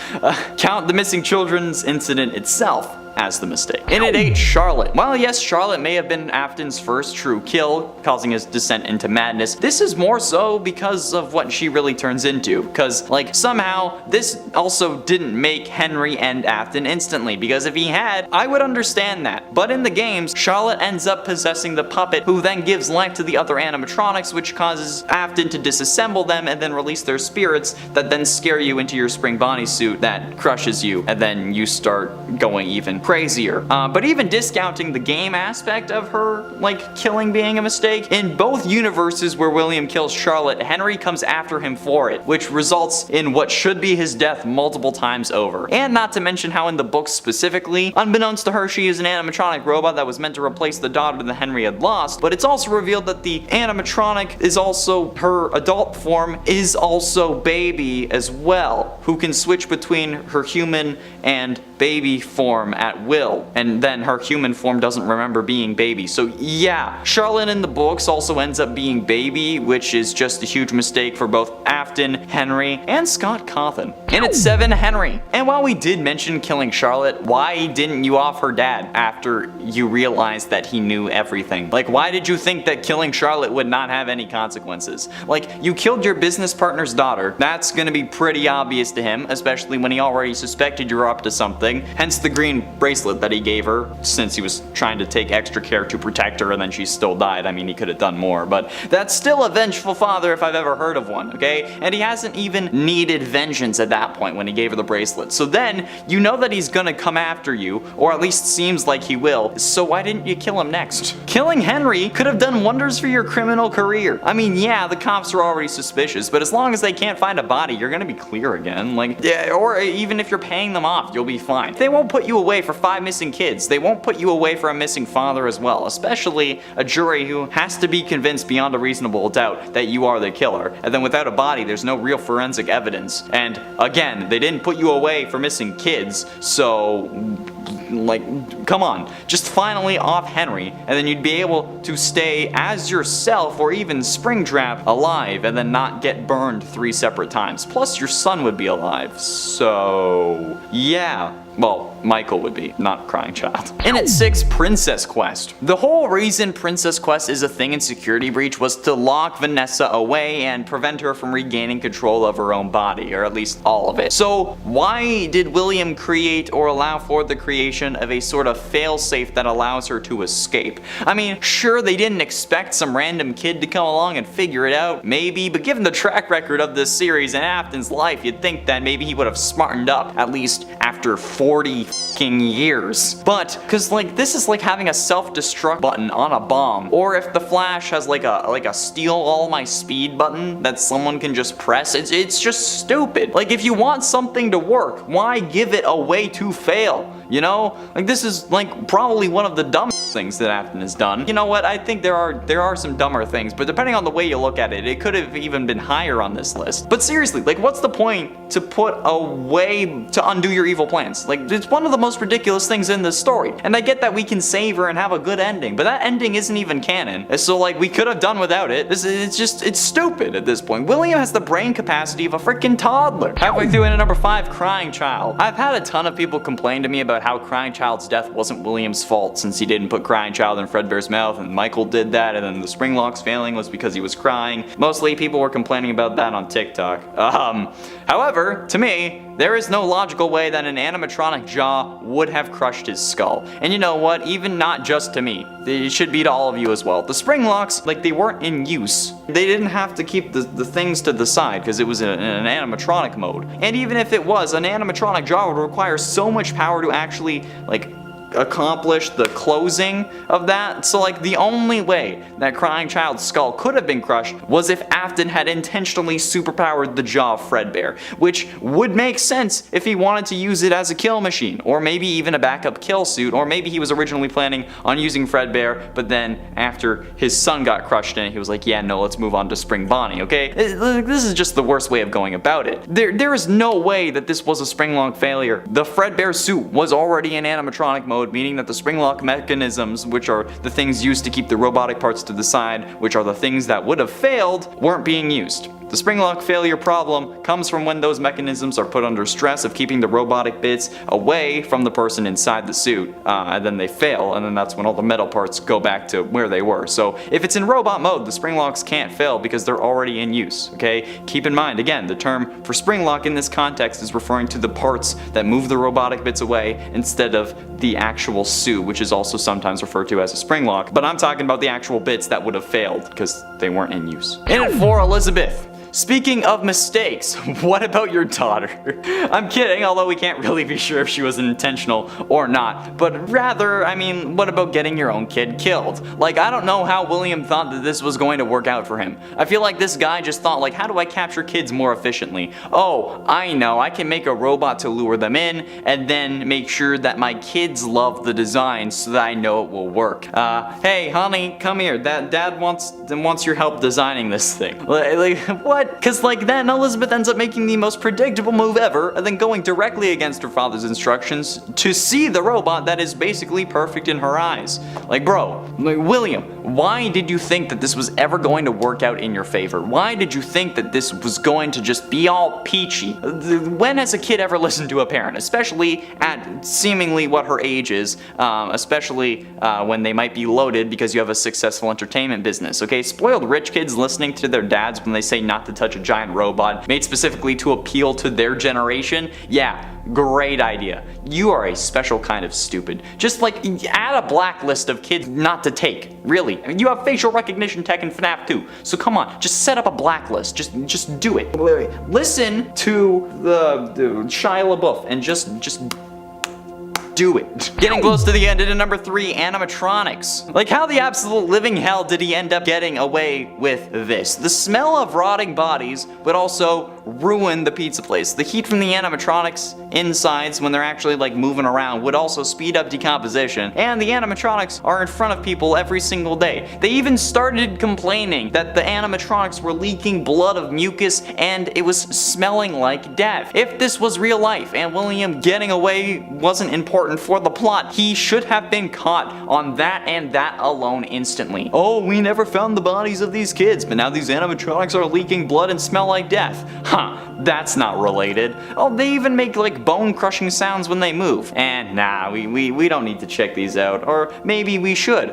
Speaker 1: Count the missing children's incident itself as the mistake. In at 8, Charlotte. While yes, Charlotte may have been Afton's first true kill, causing his descent into madness, this is more so because of what she really turns into. Because, like, somehow, this also didn't make Henry end Afton instantly, because if he had, I would understand that. But in the games, Charlotte ends up possessing the puppet, who then gives life to the other animatronics, which causes Afton to disassemble them and then release their spirits that then scare you into your spring bodysuit that crushes you, and then you start going even crazier. But even discounting the game aspect of her, like, killing being a mistake, in both universes where William kills Charlotte, Henry comes after him for it, which results in what should be his death multiple times over. And not to mention how in the books specifically, unbeknownst to her, she is an animatronic robot that was meant to replace the daughter that Henry had lost, but it's also revealed that the animatronic is also, her adult form is also Baby as well, who can switch between her human and baby form at will, and then her human form doesn't remember being Baby. So yeah, Charlotte in the books also ends up being Baby, which is just a huge mistake for both Afton, Henry, and Scott Cawthon. And at 7, Henry. And while we did mention killing Charlotte, why didn't you off her dad after you realized that he knew everything? Like, why did you think that killing Charlotte would not have any consequences? Like, you killed your business partner's daughter. That's gonna be pretty obvious to him, especially when he already suspected you were up to something. Hence the green bracelet that he gave her, since he was trying to take extra care to protect her and then she still died. I mean, he could have done more, but that's still a vengeful father if I've ever heard of one, okay? And he hasn't even needed vengeance at that point when he gave her the bracelet. So then, you know that he's gonna come after you, or at least seems like he will, so why didn't you kill him next? Killing Henry could have done wonders for your criminal career. I mean, yeah, the cops are already suspicious, but as long as they can't find a body, you're gonna be clear again. Like, yeah, or even if you're paying them off, you'll be fine. They won't put you away for 5 missing kids. They won't put you away for a missing father as well, especially a jury who has to be convinced beyond a reasonable doubt that you are the killer. And then without a body, there's no real forensic evidence. And again, they didn't put you away for missing kids, so like, come on, just finally off Henry, and then you'd be able to stay as yourself or even Springtrap alive and then not get burned 3 separate times. Plus your son would be alive, so yeah. Well, Michael would be, not Crying Child. And at 6, Princess Quest. The whole reason Princess Quest is a thing in Security Breach was to lock Vanessa away and prevent her from regaining control of her own body, or at least all of it. So why did William create or allow for the creation of a sort of failsafe that allows her to escape? I mean, sure, they didn't expect some random kid to come along and figure it out, maybe, but given the track record of this series and Afton's life, you'd think that maybe he would have smartened up, at least after 40 fucking years. But, cause like, this is like having a self-destruct button on a bomb, or if the Flash has like a steal all my speed button that someone can just press. It's just stupid. Like, if you want something to work, why give it a way to fail? You know, like, this is like probably one of the dumbest things that Afton has done. You know what? I think there are some dumber things, but depending on the way you look at it, it could have even been higher on this list. But seriously, like, what's the point to put a way to undo your evil plans? Like, it's one of the most ridiculous things in this story. And I get that we can save her and have a good ending, but that ending isn't even canon. So like, we could have done without it. It's stupid at this point. William has the brain capacity of a freaking toddler. Halfway through, into number 5, Crying Child. I've had a ton of people complain to me about how Crying Child's death wasn't William's fault, since he didn't put Crying Child in Fredbear's mouth, and Michael did that, and then the spring locks failing was because he was crying. Mostly people were complaining about that on TikTok. However, to me, there is no logical way that an animatronic jaw would have crushed his skull. And you know what? Even not just to me. It should be to all of you as well. The spring locks, like, they weren't in use. They didn't have to keep the things to the side because it was in an animatronic mode. And even if it was, an animatronic jaw would require so much power to actually, like, accomplish the closing of that. So like the only way that crying child's skull could have been crushed was if Afton had intentionally superpowered the jaw of Fredbear, which would make sense if he wanted to use it as a kill machine, or maybe even a backup kill suit, or maybe he was originally planning on using Fredbear, but then after his son got crushed in it, he was like, yeah, no, let's move on to Spring Bonnie, okay? This is just the worst way of going about it. There is no way that this was a spring-lock failure. The Fredbear suit was already in animatronic mode, meaning that the spring-lock mechanisms, which are the things used to keep the robotic parts to the side, which are the things that would have failed, weren't being used. The spring-lock failure problem comes from when those mechanisms are put under stress of keeping the robotic bits away from the person inside the suit, and then they fail, and then that's when all the metal parts go back to where they were. So if it's in robot mode, the spring locks can't fail because they're already in use, okay? Keep in mind, again, the term for spring lock in this context is referring to the parts that move the robotic bits away instead of the actual suit, which is also sometimes referred to as a spring lock, but I'm talking about the actual bits that would have failed because they weren't in use. In it for Elizabeth. Speaking of mistakes, what about your daughter? I'm kidding, although we can't really be sure if she was intentional or not, but rather, I mean, what about getting your own kid killed? Like, I don't know how William thought that this was going to work out for him. I feel like this guy just thought, like, how do I capture kids more efficiently? Oh, I know, I can make a robot to lure them in, and then make sure that my kids love the design so that I know it will work. Hey, honey, come here, dad wants your help designing this thing. Like, what? Because like then Elizabeth ends up making the most predictable move ever and then going directly against her father's instructions to see the robot that is basically perfect in her eyes. Like bro, like, William, why did you think that this was ever going to work out in your favor? Why did you think that this was going to just be all peachy? When has a kid ever listened to a parent? Especially at seemingly what her age is, especially when they might be loaded because you have a successful entertainment business, okay? Spoiled rich kids listening to their dads when they say not to touch a giant robot made specifically to appeal to their generation? Yeah, great idea. You are a special kind of stupid. Just like add a blacklist of kids not to take. Really. I mean, you have facial recognition tech in FNAF 2. So come on, just set up a blacklist. Just do it. Listen to the Shia LaBeouf and just do it. Getting close to the end into number 3, animatronics. Like how the absolute living hell did he end up getting away with this? The smell of rotting bodies would also ruin the pizza place. The heat from the animatronics insides when they're actually like moving around would also speed up decomposition, and the animatronics are in front of people every single day. They even started complaining that the animatronics were leaking blood of mucus and it was smelling like death. If this was real life and William getting away wasn't important for the plot, he should have been caught on that and that alone instantly. Oh, we never found the bodies of these kids, but now these animatronics are leaking blood and smell like death. Huh, that's not related. Oh, they even make like bone crushing sounds when they move. And nah, we don't need to check these out. Or maybe we should.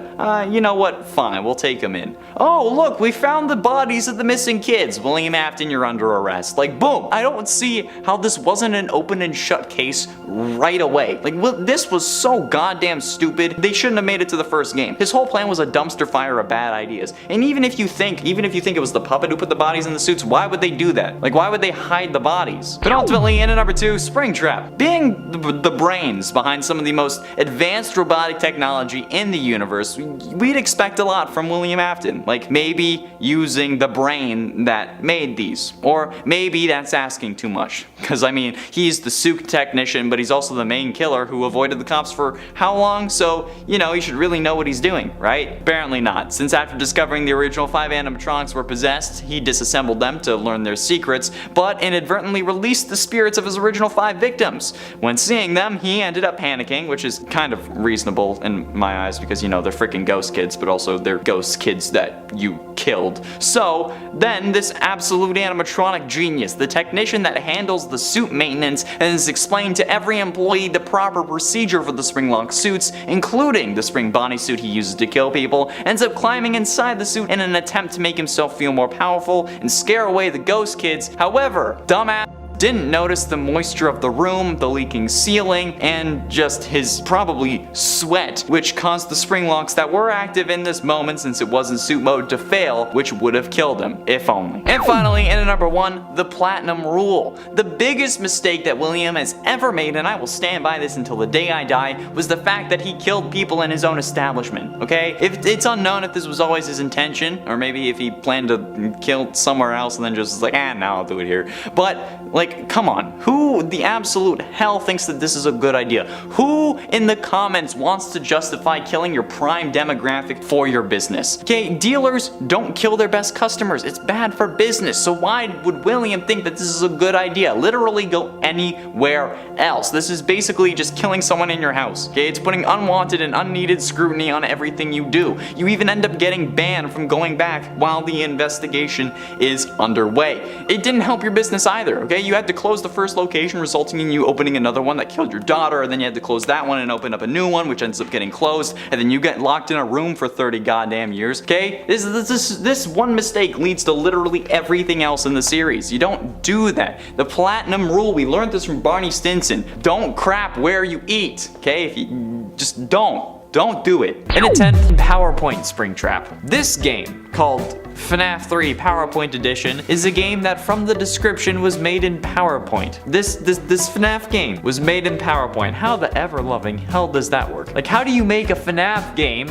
Speaker 1: You know what? Fine, we'll take them in. Oh, look, we found the bodies of the missing kids. William Afton, you're under arrest. Like, boom. I don't see how this wasn't an open and shut case right away. Like, this was so goddamn stupid. They shouldn't have made it to the first game. His whole plan was a dumpster fire of bad ideas. And even if you think it was the puppet who put the bodies in the suits, why would they do that? Like, why would they hide the bodies? But ultimately, in at number 2, Springtrap. Being the brains behind some of the most advanced robotic technology in the universe, we'd expect a lot from William Afton. Like, maybe using the brain that made these. Or maybe that's asking too much. Because, I mean, he's the suit technician, but he's also the main killer who avoided the cops for how long? So, you know, he should really know what he's doing, right? Apparently not, since after discovering the original 5 animatronics were possessed, he disassembled them to learn their secrets, but inadvertently released the spirits of his original 5 victims. When seeing them, he ended up panicking, which is kind of reasonable in my eyes because, you know, they're freaking ghost kids, but also they're ghost kids that you killed. So then this absolute animatronic genius, the technician that handles the suit maintenance and has explained to every employee the proper procedure for the spring-lock suits, including the Spring Bonnie suit he uses to kill people, ends up climbing inside the suit in an attempt to make himself feel more powerful and scare away the ghost kids. However, dumbass didn't notice the moisture of the room, the leaking ceiling, and just his probably sweat, which caused the spring locks that were active in this moment since it was in suit mode to fail, which would have killed him, if only. And finally, in at number 1, the platinum rule. The biggest mistake that William has ever made, and I will stand by this until the day I die, was the fact that he killed people in his own establishment, okay? If it's unknown if this was always his intention, or maybe if he planned to kill somewhere else and then just was like, now I'll do it here. But, like, come on. Who the absolute hell thinks that this is a good idea? Who in the comments wants to justify killing your prime demographic for your business? Okay, dealers don't kill their best customers. It's bad for business. So why would William think that this is a good idea? Literally go anywhere else. This is basically just killing someone in your house. Okay, it's putting unwanted and unneeded scrutiny on everything you do. You even end up getting banned from going back while the investigation is underway. It didn't help your business either, okay? You had to close the first location, resulting in you opening another one that killed your daughter, and then you had to close that one and open up a new one, which ends up getting closed, and then you get locked in a room for 30 goddamn years, okay? This one mistake leads to literally everything else in the series. You don't do that. The platinum rule, we learned this from Barney Stinson. Don't crap where you eat, okay? If you just don't do it. In a 10, PowerPoint Springtrap. This game, called FNAF 3 PowerPoint Edition, is a game that from the description was made in PowerPoint. This FNAF game was made in PowerPoint. How the ever-loving hell does that work? Like, how do you make a FNAF game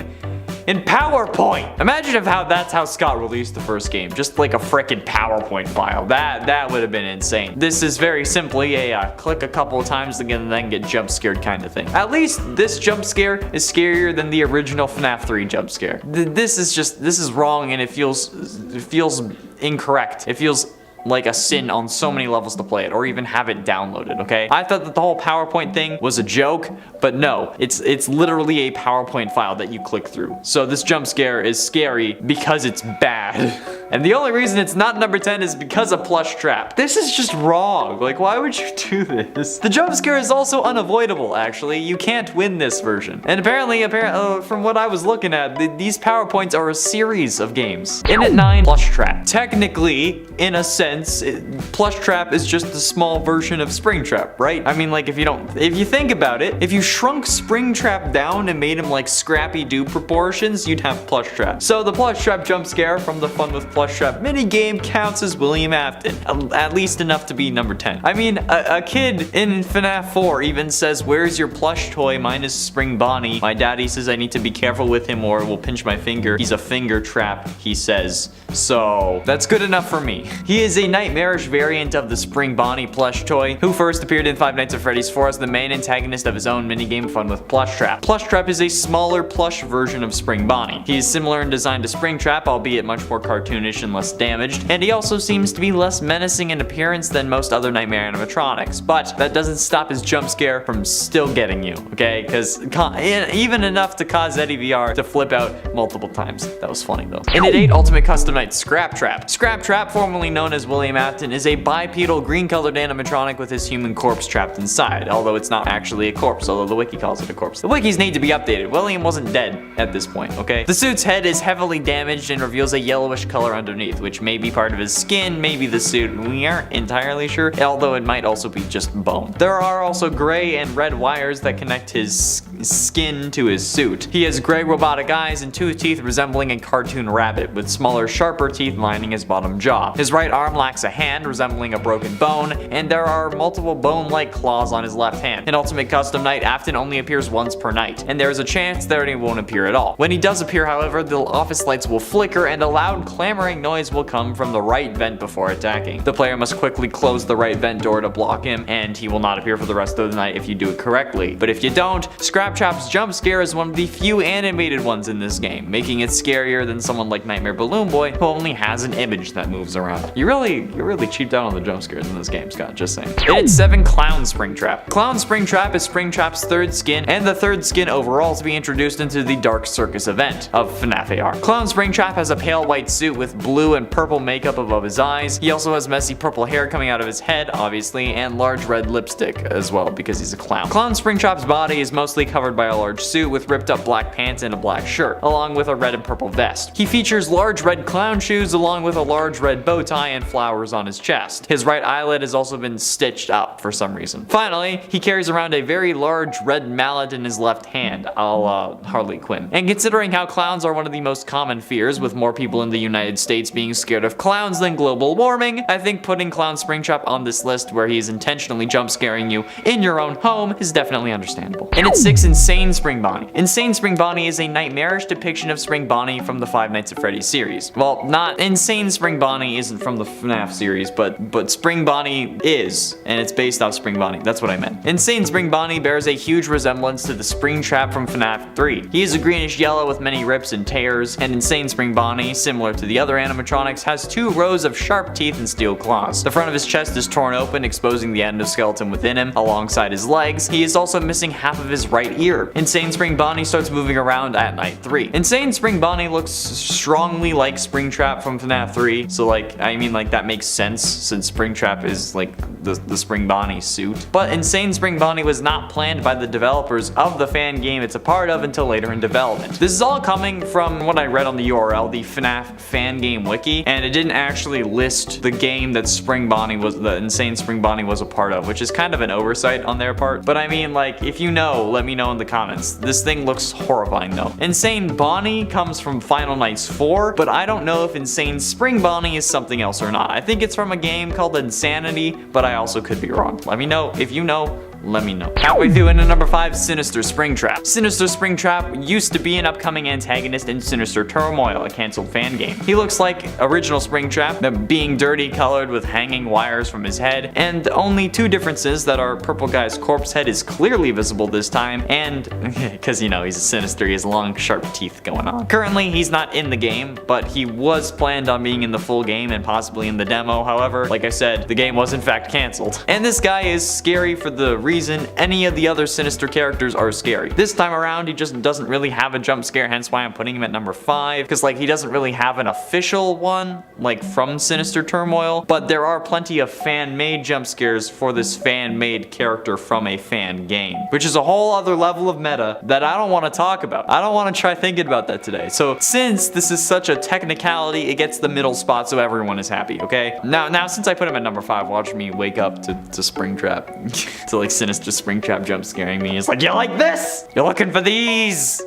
Speaker 1: in PowerPoint? Imagine that's how Scott released the first game, just like a frickin' PowerPoint file. That would have been insane. This is very simply a click a couple of times again and then get jump scared kind of thing. At least this jump scare is scarier than the original FNAF 3 jump scare. This is wrong, and it feels incorrect. It feels like a sin on so many levels to play it, or even have it downloaded, okay? I thought that the whole PowerPoint thing was a joke, but no, it's literally a PowerPoint file that you click through. So this jump scare is scary because it's bad. And the only reason it's not number 10 is because of Plush Trap. This is just wrong. Like, why would you do this? The jump scare is also unavoidable, actually. You can't win this version. And apparently, from what I was looking at, these PowerPoints are a series of games. In at 9, Plush Trap. Technically, in a sense, Plush Trap is just a small version of Springtrap, right? I mean, like, if you think about it, if you shrunk Springtrap down and made him like Scrappy-Doo proportions, you'd have Plush Trap. So the Plush Trap jump scare from the Fun with Plush Trap minigame counts as William Afton, at least enough to be number 10. I mean, a kid in FNAF 4 even says, "Where's your plush toy? Mine is Spring Bonnie. My daddy says I need to be careful with him or will pinch my finger. He's a finger trap," he says. So that's good enough for me. He is a nightmarish variant of the Spring Bonnie plush toy, who first appeared in Five Nights at Freddy's 4 as the main antagonist of his own minigame Fun with Plush Trap. Plush Trap is a smaller plush version of Spring Bonnie. He is similar in design to Springtrap, albeit much more cartoonish and less damaged, and he also seems to be less menacing in appearance than most other nightmare animatronics, but that doesn't stop his jump scare from still getting you, okay? Because even enough to cause Eddie VR to flip out multiple times. That was funny though. In at 8, Ultimate Custom Night Scrap Trap. Scrap Trap, formerly known as William Afton, is a bipedal green-colored animatronic with his human corpse trapped inside, although it's not actually a corpse, although the wiki calls it a corpse. The wikis need to be updated. William wasn't dead at this point, okay? The suit's head is heavily damaged and reveals a yellowish color underneath, which may be part of his skin, maybe the suit, we aren't entirely sure, although it might also be just bone. There are also gray and red wires that connect his skin to his suit. He has gray robotic eyes and 2 teeth resembling a cartoon rabbit, with smaller, sharper teeth lining his bottom jaw. His right arm lacks a hand, resembling a broken bone, and there are multiple bone-like claws on his left hand. In Ultimate Custom Night, Afton only appears once per night, and there is a chance that he won't appear at all. When he does appear, however, the office lights will flicker and a loud clamoring noise will come from the right vent before attacking. The player must quickly close the right vent door to block him, and he will not appear for the rest of the night if you do it correctly. But if you don't, Scrap Trap's jump scare is one of the few animated ones in this game, making it scarier than someone like Nightmare Balloon Boy, who only has an image that moves around. You really cheaped out on the jump scares in this game, Scott, just saying. In at 7, Clown Springtrap. Clown Springtrap is Springtrap's third skin, and the third skin overall to be introduced into the Dark Circus event of FNAF AR. Clown Springtrap has a pale white suit with blue and purple makeup above his eyes. He also has messy purple hair coming out of his head, obviously, and large red lipstick as well, because he's a clown. Clown Springtrap's body is mostly covered covered by a large suit with ripped up black pants and a black shirt, along with a red and purple vest. He features large red clown shoes along with a large red bow tie and flowers on his chest. His right eyelid has also been stitched up for some reason. Finally, he carries around a very large red mallet in his left hand, a la Harley Quinn. And considering how clowns are one of the most common fears, with more people in the United States being scared of clowns than global warming, I think putting Clown Springtrap on this list where he is intentionally jump scaring you in your own home is definitely understandable. And at 6, Insane Spring Bonnie. Insane Spring Bonnie is a nightmarish depiction of Spring Bonnie from the Five Nights at Freddy series. Well, not Insane Spring Bonnie isn't from the FNAF series, but Spring Bonnie is, and it's based off Spring Bonnie. That's what I meant. Insane Spring Bonnie bears a huge resemblance to the Springtrap from FNAF 3. He is a greenish yellow with many rips and tears, and Insane Spring Bonnie, similar to the other animatronics, has 2 rows of sharp teeth and steel claws. The front of his chest is torn open, exposing the endoskeleton within him alongside his legs. He is also missing half of his right ear. Insane Spring Bonnie starts moving around at night 3. Insane Spring Bonnie looks strongly like Springtrap from FNAF 3, so that makes sense since Springtrap is like the Spring Bonnie suit. But Insane Spring Bonnie was not planned by the developers of the fan game it's a part of until later in development. This is all coming from what I read on the URL, the FNAF fan game wiki, and it didn't actually list the game that the Insane Spring Bonnie was a part of, which is kind of an oversight on their part. But I mean, like, if you know, let me know in the comments. This thing looks horrifying though. Insane Bonnie comes from Final Nights 4, but I don't know if Insane Spring Bonnie is something else or not. I think it's from a game called Insanity, but I also could be wrong. Let me know if you know. Let me know. Halfway through into number 5, Sinister Springtrap. Sinister Springtrap used to be an upcoming antagonist in Sinister Turmoil, a cancelled fan game. He looks like original Springtrap, being dirty colored with hanging wires from his head, and only 2 differences that our purple guy's corpse head is clearly visible this time, and because he's a sinister, he has long sharp teeth going on. Currently, he's not in the game, but he was planned on being in the full game and possibly in the demo. However, like I said, the game was in fact cancelled. And this guy is scary for the reason any of the other Sinister characters are scary. This time around, he just doesn't really have a jump scare, hence why I'm putting him at number 5, because he doesn't really have an official one, from Sinister Turmoil, but there are plenty of fan-made jump scares for this fan-made character from a fan game, which is a whole other level of meta that I don't want to talk about. I don't want to try thinking about that today. So since this is such a technicality, it gets the middle spot so everyone is happy, okay? Now since I put him at number 5, watch me wake up to Springtrap, to Sinister Springtrap jump scaring me. It's like, you like this? You're looking for these?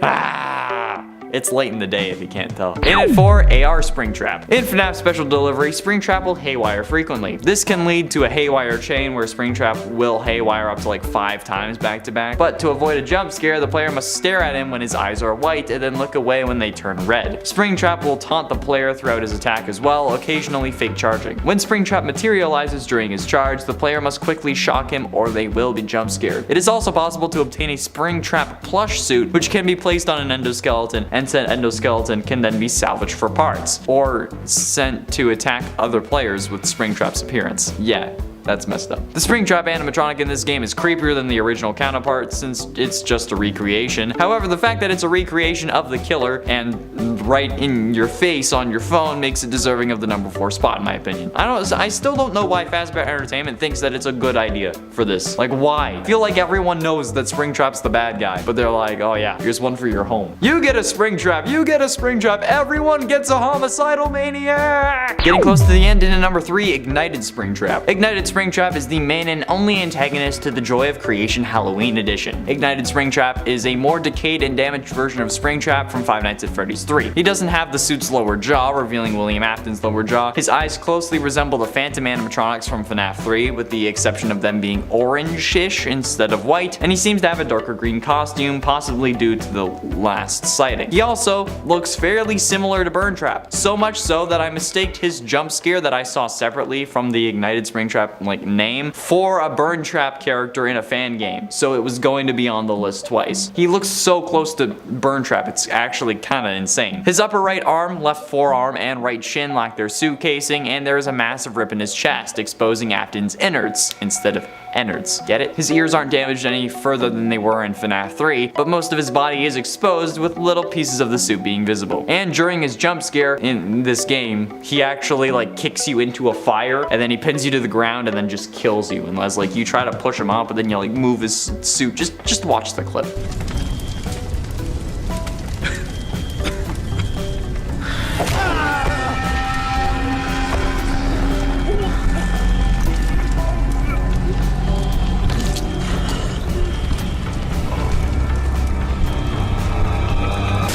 Speaker 1: It's late in the day if you can't tell. In at 4, AR Springtrap. In FNAF Special Delivery, Springtrap will haywire frequently. This can lead to a haywire chain where Springtrap will haywire up to 5 times back to back. But to avoid a jump scare, the player must stare at him when his eyes are white and then look away when they turn red. Springtrap will taunt the player throughout his attack as well, occasionally fake charging. When Springtrap materializes during his charge, the player must quickly shock him or they will be jump scared. It is also possible to obtain a Springtrap plush suit, which can be placed on an endoskeleton, and said endoskeleton can then be salvaged for parts, or sent to attack other players with Springtrap's appearance. Yeah. That's messed up. The Springtrap animatronic in this game is creepier than the original counterpart since it's just a recreation. However, the fact that it's a recreation of the killer and right in your face on your phone makes it deserving of the number 4 spot in my opinion. I still don't know why Fazbear Entertainment thinks that it's a good idea for this. Why? I feel like everyone knows that Springtrap's the bad guy, but they're like, oh yeah, here's one for your home. You get a Springtrap, you get a Springtrap, everyone gets a homicidal maniac! Getting close to the end, in at number 3, Ignited Springtrap. Ignited Springtrap is the main and only antagonist to the Joy of Creation Halloween Edition. Ignited Springtrap is a more decayed and damaged version of Springtrap from Five Nights at Freddy's 3. He doesn't have the suit's lower jaw, revealing William Afton's lower jaw. His eyes closely resemble the Phantom animatronics from FNAF 3, with the exception of them being orange-ish instead of white, and he seems to have a darker green costume, possibly due to the last sighting. He also looks fairly similar to Burntrap, so much so that I mistaked his jump scare that I saw separately from the Ignited Springtrap name for a Burntrap character in a fan game, so it was going to be on the list twice. He looks so close to Burntrap, it's actually kinda insane. His upper right arm, left forearm, and right shin lack their suit casing, and there is a massive rip in his chest, exposing Afton's innards instead of innards. Get it? His ears aren't damaged any further than they were in FNAF 3, but most of his body is exposed with little pieces of the suit being visible. And during his jump scare in this game, he actually kicks you into a fire, and then he pins you to the ground, and and then just kills you unless like you try to push him up, but then you like move his suit. Just watch the clip.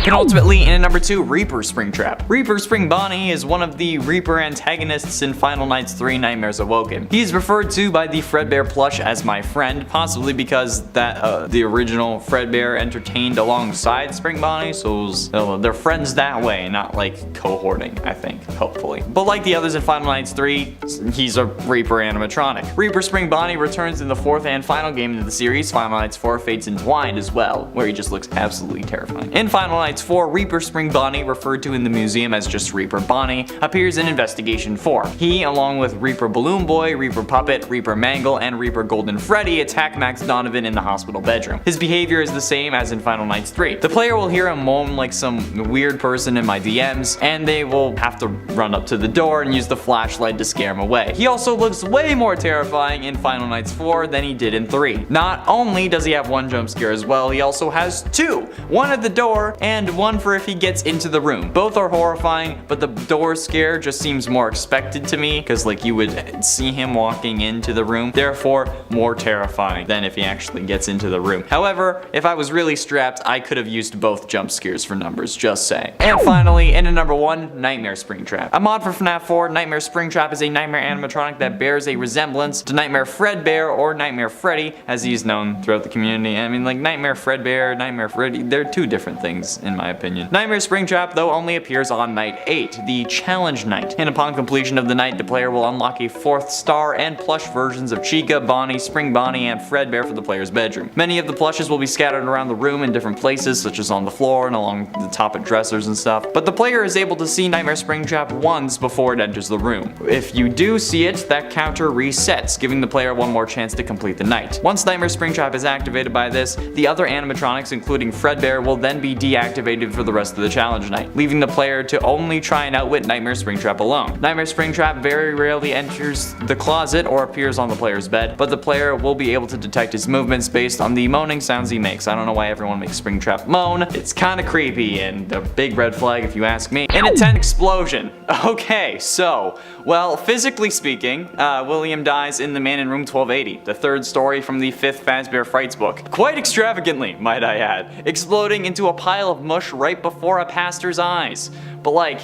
Speaker 1: And ultimately, in at number 2, Reaper Springtrap. Reaper Spring Bonnie is one of the Reaper antagonists in Final Nights 3 Nightmares Awoken. He is referred to by the Fredbear plush as my friend, possibly because that the original Fredbear entertained alongside Spring Bonnie, so they're friends that way, not like cohorting, I think, hopefully. But like the others in Final Nights 3, he's a Reaper animatronic. Reaper Spring Bonnie returns in the 4th and final game in the series, Final Nights 4 Fates Entwined as well, where he just looks absolutely terrifying. In Final Nights 4, Reaper Spring Bonnie, referred to in the museum as just Reaper Bonnie, appears in Investigation 4. He, along with Reaper Balloon Boy, Reaper Puppet, Reaper Mangle, and Reaper Golden Freddy, attack Max Donovan in the hospital bedroom. His behavior is the same as in Final Nights 3. The player will hear him moan like some weird person in my DMs, and they will have to run up to the door and use the flashlight to scare him away. He also looks way more terrifying in Final Nights 4 than he did in 3. Not only does he have one jump scare as well, he also has two. One at the door, and one for if he gets into the room. Both are horrifying, but the door scare just seems more expected to me, because like you would see him walking into the room, therefore more terrifying than if he actually gets into the room. However, if I was really strapped, I could have used both jump scares for numbers, just saying. And finally, in at number 1, Nightmare Springtrap. A mod for FNAF 4, Nightmare Springtrap is a nightmare animatronic that bears a resemblance to Nightmare Fredbear or Nightmare Freddy, as he's known throughout the community. I mean, like Nightmare Fredbear, Nightmare Freddy, they're two different things in my opinion. Nightmare Springtrap, though, only appears on night 8, the challenge night, and upon completion of the night, the player will unlock a 4th star and plush versions of Chica, Bonnie, Spring Bonnie, and Fredbear for the player's bedroom. Many of the plushes will be scattered around the room in different places, such as on the floor and along the top of dressers and stuff, but the player is able to see Nightmare Springtrap once before it enters the room. If you do see it, that counter resets, giving the player one more chance to complete the night. Once Nightmare Springtrap is activated by this, the other animatronics, including Fredbear, will then be deactivated for the rest of the challenge night, leaving the player to only try and outwit Nightmare Springtrap alone. Nightmare Springtrap very rarely enters the closet or appears on the player's bed, but the player will be able to detect his movements based on the moaning sounds he makes. I don't know why everyone makes Springtrap moan. It's kinda creepy and a big red flag if you ask me. In a 10 explosion. Okay, so, well, physically speaking, William dies in the Man in Room 1280, the 3rd story from the 5th Fazbear Frights book. Quite extravagantly, might I add, exploding into a pile of mush right before a pastor's eyes. But like,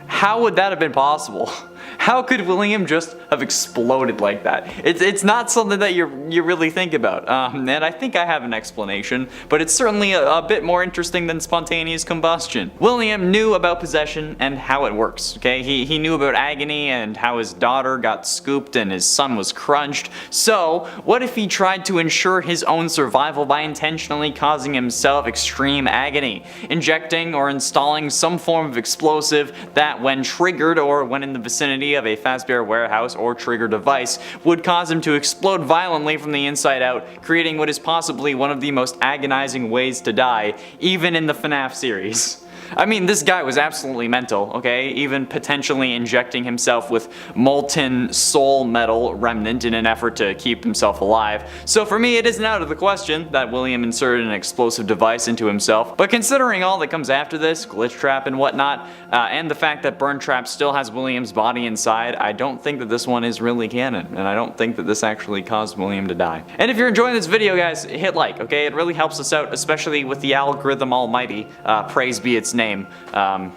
Speaker 1: how would that have been possible? How could William just have exploded like that? It's not something that you really think about, and I think I have an explanation, but it's certainly a bit more interesting than spontaneous combustion. William knew about possession and how it works, okay? He knew about agony and how his daughter got scooped and his son was crunched, so what if he tried to ensure his own survival by intentionally causing himself extreme agony, injecting or installing some form of explosive that when triggered or when in the vicinity of a Fazbear warehouse or trigger device would cause him to explode violently from the inside out, creating what is possibly one of the most agonizing ways to die, even in the FNAF series. I mean, this guy was absolutely mental, okay? Even potentially injecting himself with molten soul metal remnant in an effort to keep himself alive. So for me, it isn't out of the question that William inserted an explosive device into himself. But considering all that comes after this, Glitch Trap and whatnot, and the fact that Burn Trap still has William's body inside, I don't think that this one is really canon, and I don't think that this actually caused William to die. And if you're enjoying this video, guys, hit like, okay? It really helps us out, especially with the algorithm almighty. Praise be its name.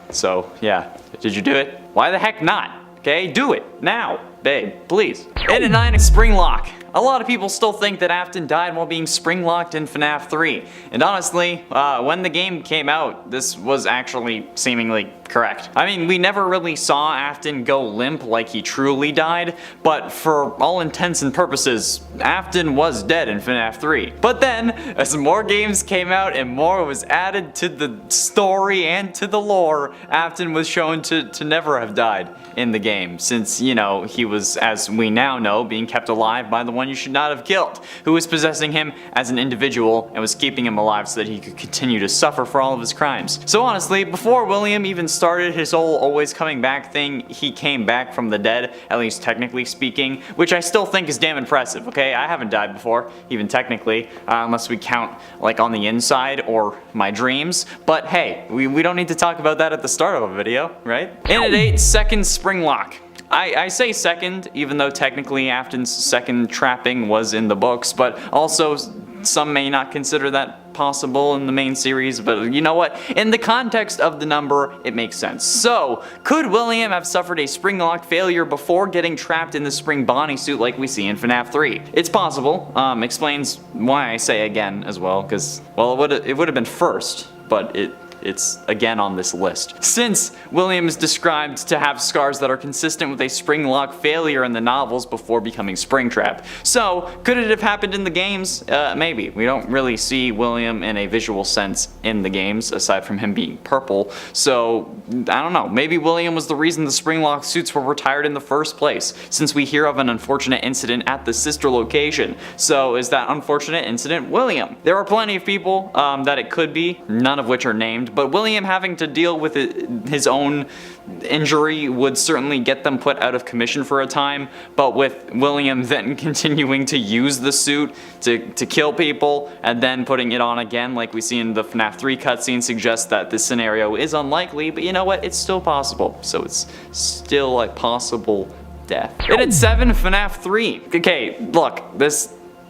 Speaker 1: So yeah, did you do it? Why the heck not? Okay, do it now, babe, please. In at 9, Spring Lock. A lot of people still think that Afton died while being spring locked in FNAF 3. And honestly, when the game came out, this was actually seemingly correct. I mean, we never really saw Afton go limp like he truly died, but for all intents and purposes, Afton was dead in FNAF 3. But then, as more games came out and more was added to the story and to the lore, Afton was shown to never have died in the game, since, you know, he was, as we now know, being kept alive by the one one you should not have killed, who was possessing him as an individual and was keeping him alive so that he could continue to suffer for all of his crimes. So honestly, before William even started his whole always coming back thing, he came back from the dead, at least technically speaking, which I still think is damn impressive, okay? I haven't died before, even technically, unless we count like on the inside or my dreams, but hey, we don't need to talk about that at the start of a video, right? In at 8, second spring lock. I say second, even though technically Afton's second trapping was in the books, but also some may not consider that possible in the main series, but you know what? In the context of the number, it makes sense. So, could William have suffered a spring lock failure before getting trapped in the spring Bonnie suit like we see in FNAF 3? It's possible. Explains why I say again as well, because, well, it would have been first, but it's again on this list. Since William is described to have scars that are consistent with a spring lock failure in the novels before becoming Springtrap. So, could it have happened in the games? Maybe. We don't really see William in a visual sense in the games, aside from him being purple. So, I don't know. Maybe William was the reason the spring lock suits were retired in the first place, since we hear of an unfortunate incident at the sister location. So, is that unfortunate incident William? There are plenty of people that it could be, none of which are named, but William having to deal with his own injury would certainly get them put out of commission for a time, but with William then continuing to use the suit to kill people and then putting it on again like we see in the FNAF 3 cutscene suggests that this scenario is unlikely, but you know what, it's still possible, so it's still a possible death. And at 7, FNAF 3. Okay, look,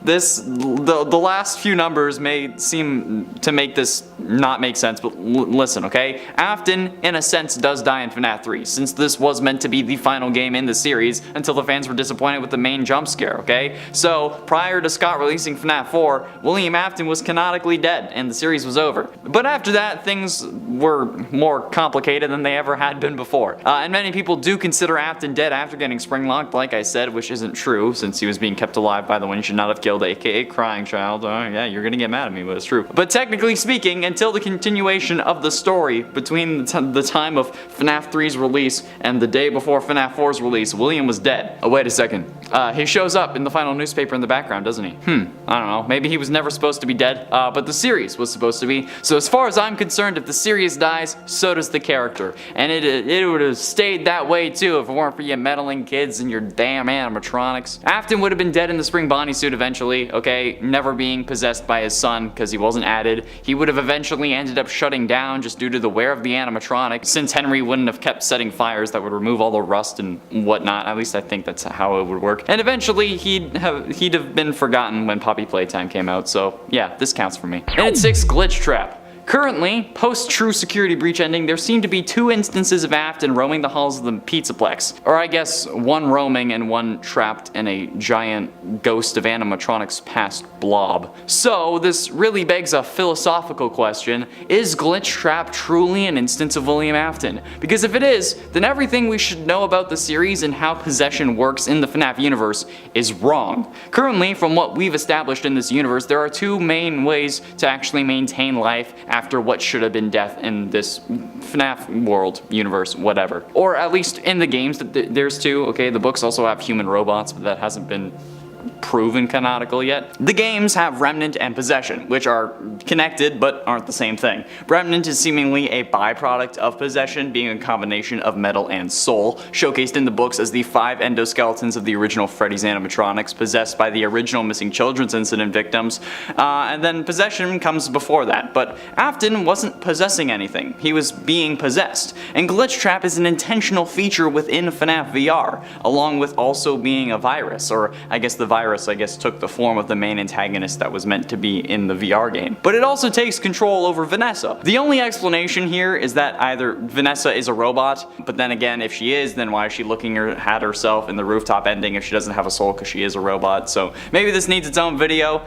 Speaker 1: the last few numbers may seem to make this not make sense, but listen, okay? Afton, in a sense, does die in FNAF 3, since this was meant to be the final game in the series until the fans were disappointed with the main jump scare, okay? So, prior to Scott releasing FNAF 4, William Afton was canonically dead, and the series was over. But after that, things were more complicated than they ever had been before. And many people do consider Afton dead after getting spring-locked, like I said, which isn't true, since he was being kept alive by the one you should not have killed, aka Crying Child. Oh yeah, you're gonna get mad at me, but it's true. But technically speaking, until the continuation of the story between the time of FNAF 3's release and the day before FNAF 4's release, William was dead. Oh, wait a second. He shows up in the final newspaper in the background, doesn't he? I don't know. Maybe he was never supposed to be dead, but the series was supposed to be. So as far as I'm concerned, if the series dies, so does the character. And it would have stayed that way too if it weren't for you meddling kids and your damn animatronics. Afton would have been dead in the spring Bonnie suit eventually, okay? Never being possessed by his son because he wasn't added. He would have eventually ended up shutting down just due to the wear of the animatronic, since Henry wouldn't have kept setting fires that would remove all the rust and whatnot. At least I think that's how it would work. And eventually he'd have been forgotten when Poppy Playtime came out, so yeah, this counts for me. And at 6, Glitch Trap. Currently, post-True Security Breach ending, there seem to be 2 instances of Afton roaming the halls of the Pizzaplex. Or I guess, one roaming and one trapped in a giant ghost of animatronics past blob. So, this really begs a philosophical question: is Glitch Trap truly an instance of William Afton? Because if it is, then everything we should know about the series and how possession works in the FNAF universe is wrong. Currently, from what we've established in this universe, there are 2 main ways to actually maintain life after what should have been death in this FNAF world, universe, whatever. Or at least in the games, there's 2, okay? The books also have human robots, but that hasn't been proven canonical yet. The games have Remnant and Possession, which are connected but aren't the same thing. Remnant is seemingly a byproduct of Possession, being a combination of metal and soul, showcased in the books as the 5 endoskeletons of the original Freddy's animatronics possessed by the original missing children's incident victims, and then Possession comes before that. But Afton wasn't possessing anything, he was being possessed, and Glitch Trap is an intentional feature within FNAF VR, along with also being a virus, or I guess the virus took the form of the main antagonist that was meant to be in the VR game. But it also takes control over Vanessa. The only explanation here is that either Vanessa is a robot, but then again, if she is, then why is she looking at herself in the rooftop ending if she doesn't have a soul because she is a robot? So maybe this needs its own video,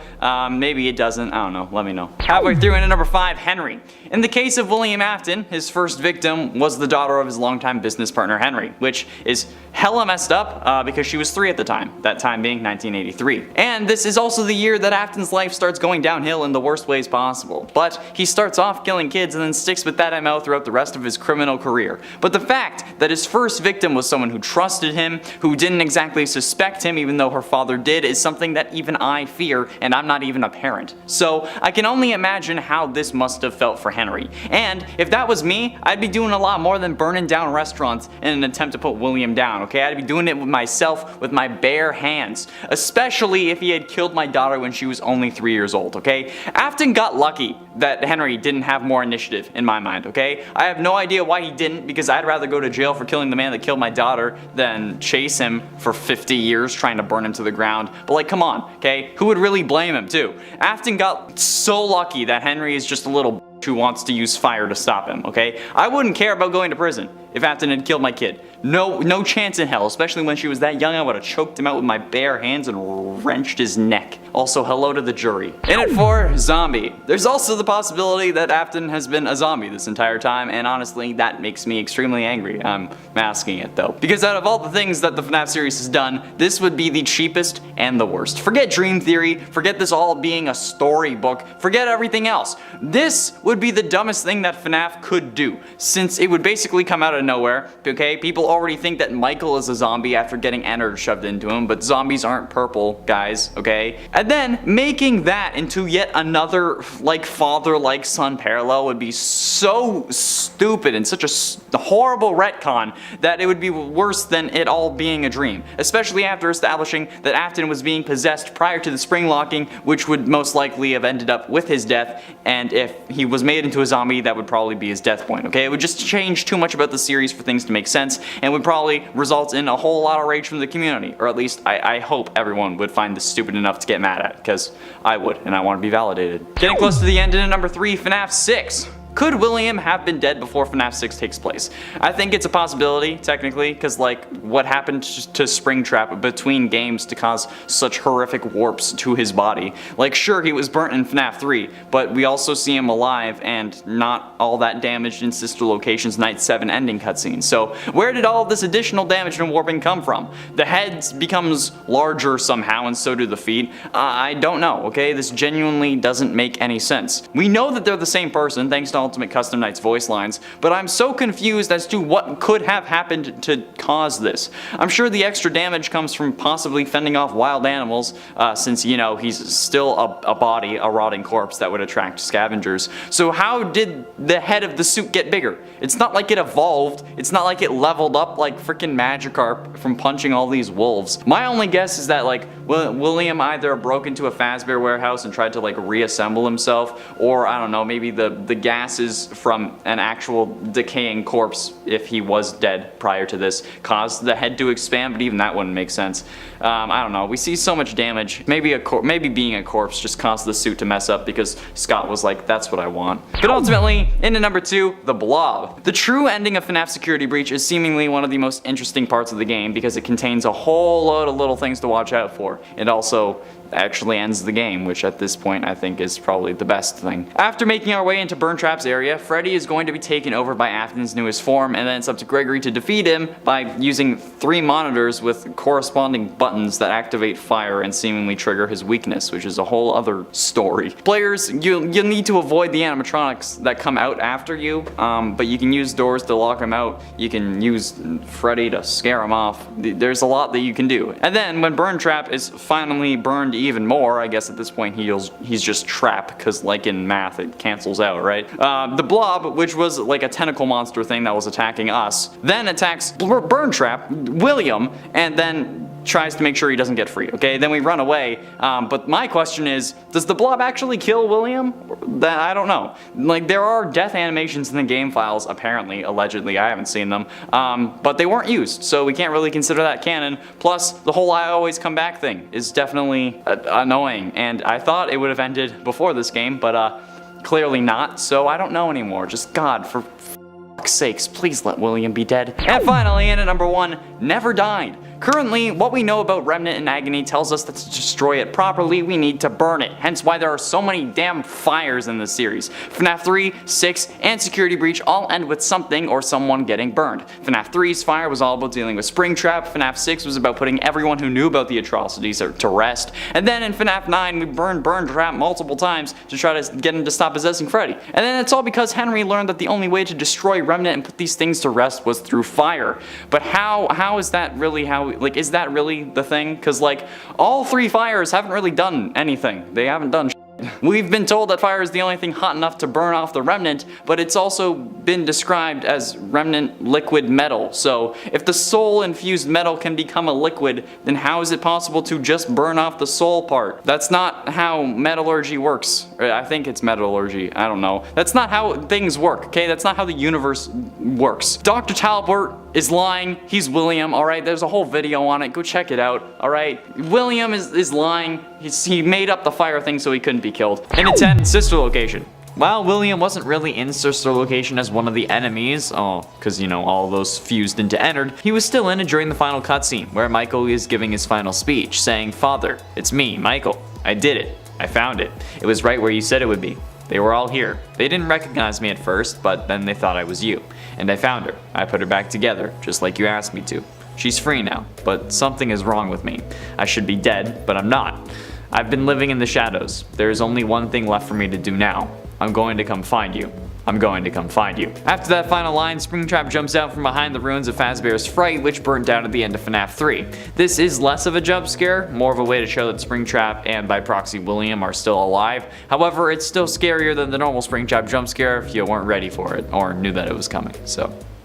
Speaker 1: maybe it doesn't, I don't know, let me know. Halfway through into number 5, Henry. In the case of William Afton, his first victim was the daughter of his longtime business partner Henry, which is hella messed up because she was 3 at the time, that time being 1980. 1983. And this is also the year that Afton's life starts going downhill in the worst ways possible. But he starts off killing kids and then sticks with that MO throughout the rest of his criminal career. But the fact that his first victim was someone who trusted him, who didn't exactly suspect him even though her father did, is something that even I fear, and I'm not even a parent. So I can only imagine how this must have felt for Henry. And if that was me, I'd be doing a lot more than burning down restaurants in an attempt to put William down, okay? I'd be doing it with myself with my bare hands, especially if he had killed my daughter when she was only 3 years old, okay? Afton got lucky that Henry didn't have more initiative in my mind, okay? I have no idea why he didn't, because I'd rather go to jail for killing the man that killed my daughter than chase him for 50 years trying to burn him to the ground. But like, come on, okay? Who would really blame him too? Afton got so lucky that Henry is just a little who wants to use fire to stop him, okay? I wouldn't care about going to prison if Afton had killed my kid. No chance in hell, especially when she was that young. I would have choked him out with my bare hands and wrenched his neck. Also, hello to the jury. In it for zombie. There's also the possibility that Afton has been a zombie this entire time, and honestly, that makes me extremely angry. I'm masking it though. Because out of all the things that the FNAF series has done, this would be the cheapest and the worst. Forget Dream Theory, forget this all being a storybook, forget everything else. This would be the dumbest thing that FNAF could do, since it would basically come out of nowhere, okay? People already think that Michael is a zombie after getting innards shoved into him, but zombies aren't purple, guys, okay? And then making that into yet another, like, father-like son parallel would be so stupid and such a horrible retcon that it would be worse than it all being a dream, especially after establishing that Afton was being possessed prior to the spring locking, which would most likely have ended up with his death, and if he was made into a zombie, that would probably be his death point, okay? It would just change too much about the series for things to make sense, and would probably result in a whole lot of rage from the community, or at least I hope everyone would find this stupid enough to get mad at, because I would, and I want to be validated. Getting close to the end, and at number 3, FNAF 6. Could William have been dead before FNAF 6 takes place? I think it's a possibility, technically, because like, what happened to Springtrap between games to cause such horrific warps to his body? Like, sure, he was burnt in FNAF 3, but we also see him alive and not all that damaged in Sister Location's Night 7 ending cutscene. So, where did all of this additional damage and warping come from? The head becomes larger somehow, and so do the feet. I don't know, okay? This genuinely doesn't make any sense. We know that they're the same person, thanks to Ultimate Custom Night's voice lines, but I'm so confused as to what could have happened to cause this. I'm sure the extra damage comes from possibly fending off wild animals, since, you know, he's still a body, a rotting corpse that would attract scavengers. So how did the head of the suit get bigger? It's not like it evolved, it's not like it leveled up like freaking Magikarp from punching all these wolves. My only guess is that, like, William either broke into a Fazbear warehouse and tried to, like, reassemble himself, or, I don't know, maybe the gases from an actual decaying corpse, if he was dead prior to this, caused the head to expand, but even that wouldn't make sense. I don't know, we see so much damage. Maybe being a corpse just caused the suit to mess up because Scott was like, that's what I want. But ultimately, into number 2, the Blob. The true ending of FNAF Security Breach is seemingly one of the most interesting parts of the game because it contains a whole load of little things to watch out for. It also actually ends the game, which at this point I think is probably the best thing. After making our way into Burntrap's area, Freddy is going to be taken over by Afton's newest form, and then it's up to Gregory to defeat him by using 3 monitors with corresponding buttons that activate fire and seemingly trigger his weakness, which is a whole other story. Players, you'll need to avoid the animatronics that come out after you, but you can use doors to lock them out, you can use Freddy to scare him off. There's a lot that you can do. And then when Burntrap is finally burned even more, I guess at this point he's just trap, because like in math it cancels out, right? The Blob, which was like a tentacle monster thing that was attacking us, then attacks Burntrap, William, and then tries to make sure he doesn't get free, okay? Then we run away, but my question is, does the Blob actually kill William? I don't know. Like, there are death animations in the game files, apparently, allegedly, I haven't seen them, but they weren't used, so we can't really consider that canon. Plus, the whole I always come back thing is definitely annoying, and I thought it would have ended before this game, but clearly not, so I don't know anymore. Just, God, for fuck's sakes, please let William be dead. And finally, in at number 1, Never Died.
Speaker 2: Currently, what we know about Remnant and Agony tells us that to destroy it properly, we need to burn it, hence why there are so many damn fires in this series. FNAF 3, 6, and Security Breach all end with something or someone getting burned. FNAF 3's fire was all about dealing with Springtrap, FNAF 6 was about putting everyone who knew about the atrocities to rest, and then in FNAF 9 we burned Trap multiple times to try to get him to stop possessing Freddy. And then it's all because Henry learned that the only way to destroy Remnant and put these things to rest was through fire. But how is that really like, is that really the thing? Because like, all 3 fires haven't really done anything. They haven't done shit. We've been told that fire is the only thing hot enough to burn off the Remnant, but it's also been described as Remnant liquid metal. So if the soul infused metal can become a liquid, then how is it possible to just burn off the soul part? That's not how metallurgy works. I think it's metallurgy, I don't know. That's not how things work, okay? That's not how the universe works. Dr. Talbot is lying, he's William, alright? There's a whole video on it, go check it out, alright? William is lying, he made up the fire thing so he couldn't be killed.
Speaker 1: In its 10 sister location. While William wasn't really in sister location as one of the enemies, because you know, all those fused into Ennard, he was still in it during the final cutscene, where Michael is giving his final speech, saying, "Father, it's me, Michael. I did it. I found it. It was right where you said it would be. They were all here. They didn't recognize me at first, but then they thought I was you. And I found her. I put her back together, just like you asked me to. She's free now, but something is wrong with me. I should be dead, but I'm not. I've been living in the shadows. There is only one thing left for me to do now. I'm going to come find you. I'm going to come find you." After that final line, Springtrap jumps out from behind the ruins of Fazbear's Fright, which burnt down at the end of FNAF 3. This is less of a jump scare, more of a way to show that Springtrap and by proxy William are still alive. However, it's still scarier than the normal Springtrap jump scare if you weren't ready for it or knew that it was coming.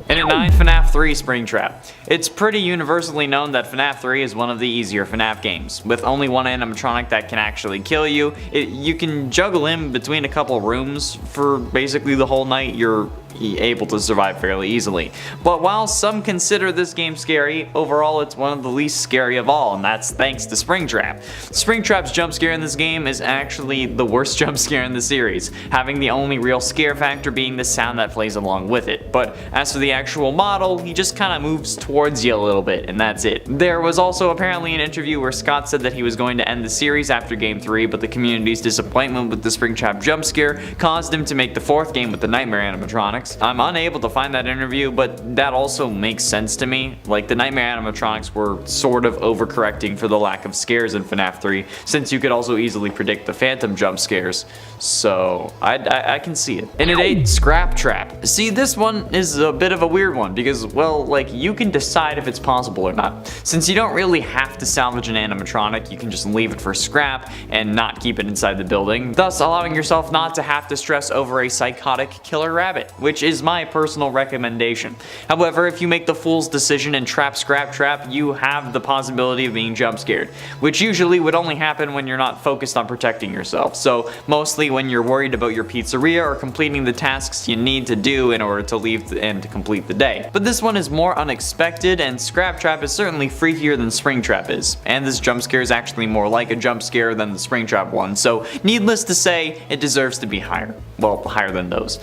Speaker 1: And at 9, FNAF 3 Springtrap. It's pretty universally known that FNAF 3 is one of the easier FNAF games. With only one animatronic that can actually kill you, you can juggle him between a couple rooms for basically the whole night. You're able to survive fairly easily. But while some consider this game scary, overall it's one of the least scary of all, and that's thanks to Springtrap. Springtrap's jump scare in this game is actually the worst jump scare in the series, having the only real scare factor being the sound that plays along with it. But as for the actual model, he just kinda moves towards you a little bit, and that's it. There was also apparently an interview where Scott said that he was going to end the series after Game 3, but the community's disappointment with the Springtrap jump scare caused him to make the 4th game with the Nightmare animatronics. I'm unable to find that interview, but that also makes sense to me. Like, the Nightmare animatronics were sort of overcorrecting for the lack of scares in FNAF 3, since you could also easily predict the phantom jump scares. So, I can see it. And at 8, Scrap Trap. See, this one is a bit of a weird one, because, well, like, you can decide if it's possible or not. Since you don't really have to salvage an animatronic, you can just leave it for scrap and not keep it inside the building, thus allowing yourself not to have to stress over a psychotic killer rabbit, which is my personal recommendation. However, if you make the fool's decision and trap Scrap Trap, you have the possibility of being jump scared, which usually would only happen when you're not focused on protecting yourself. So mostly when you're worried about your pizzeria or completing the tasks you need to do in order to leave and to complete the day. But this one is more unexpected, and Scrap Trap is certainly freakier than Springtrap is. And this jump scare is actually more like a jump scare than the Springtrap one, so needless to say, it deserves to be higher. Well, higher than those.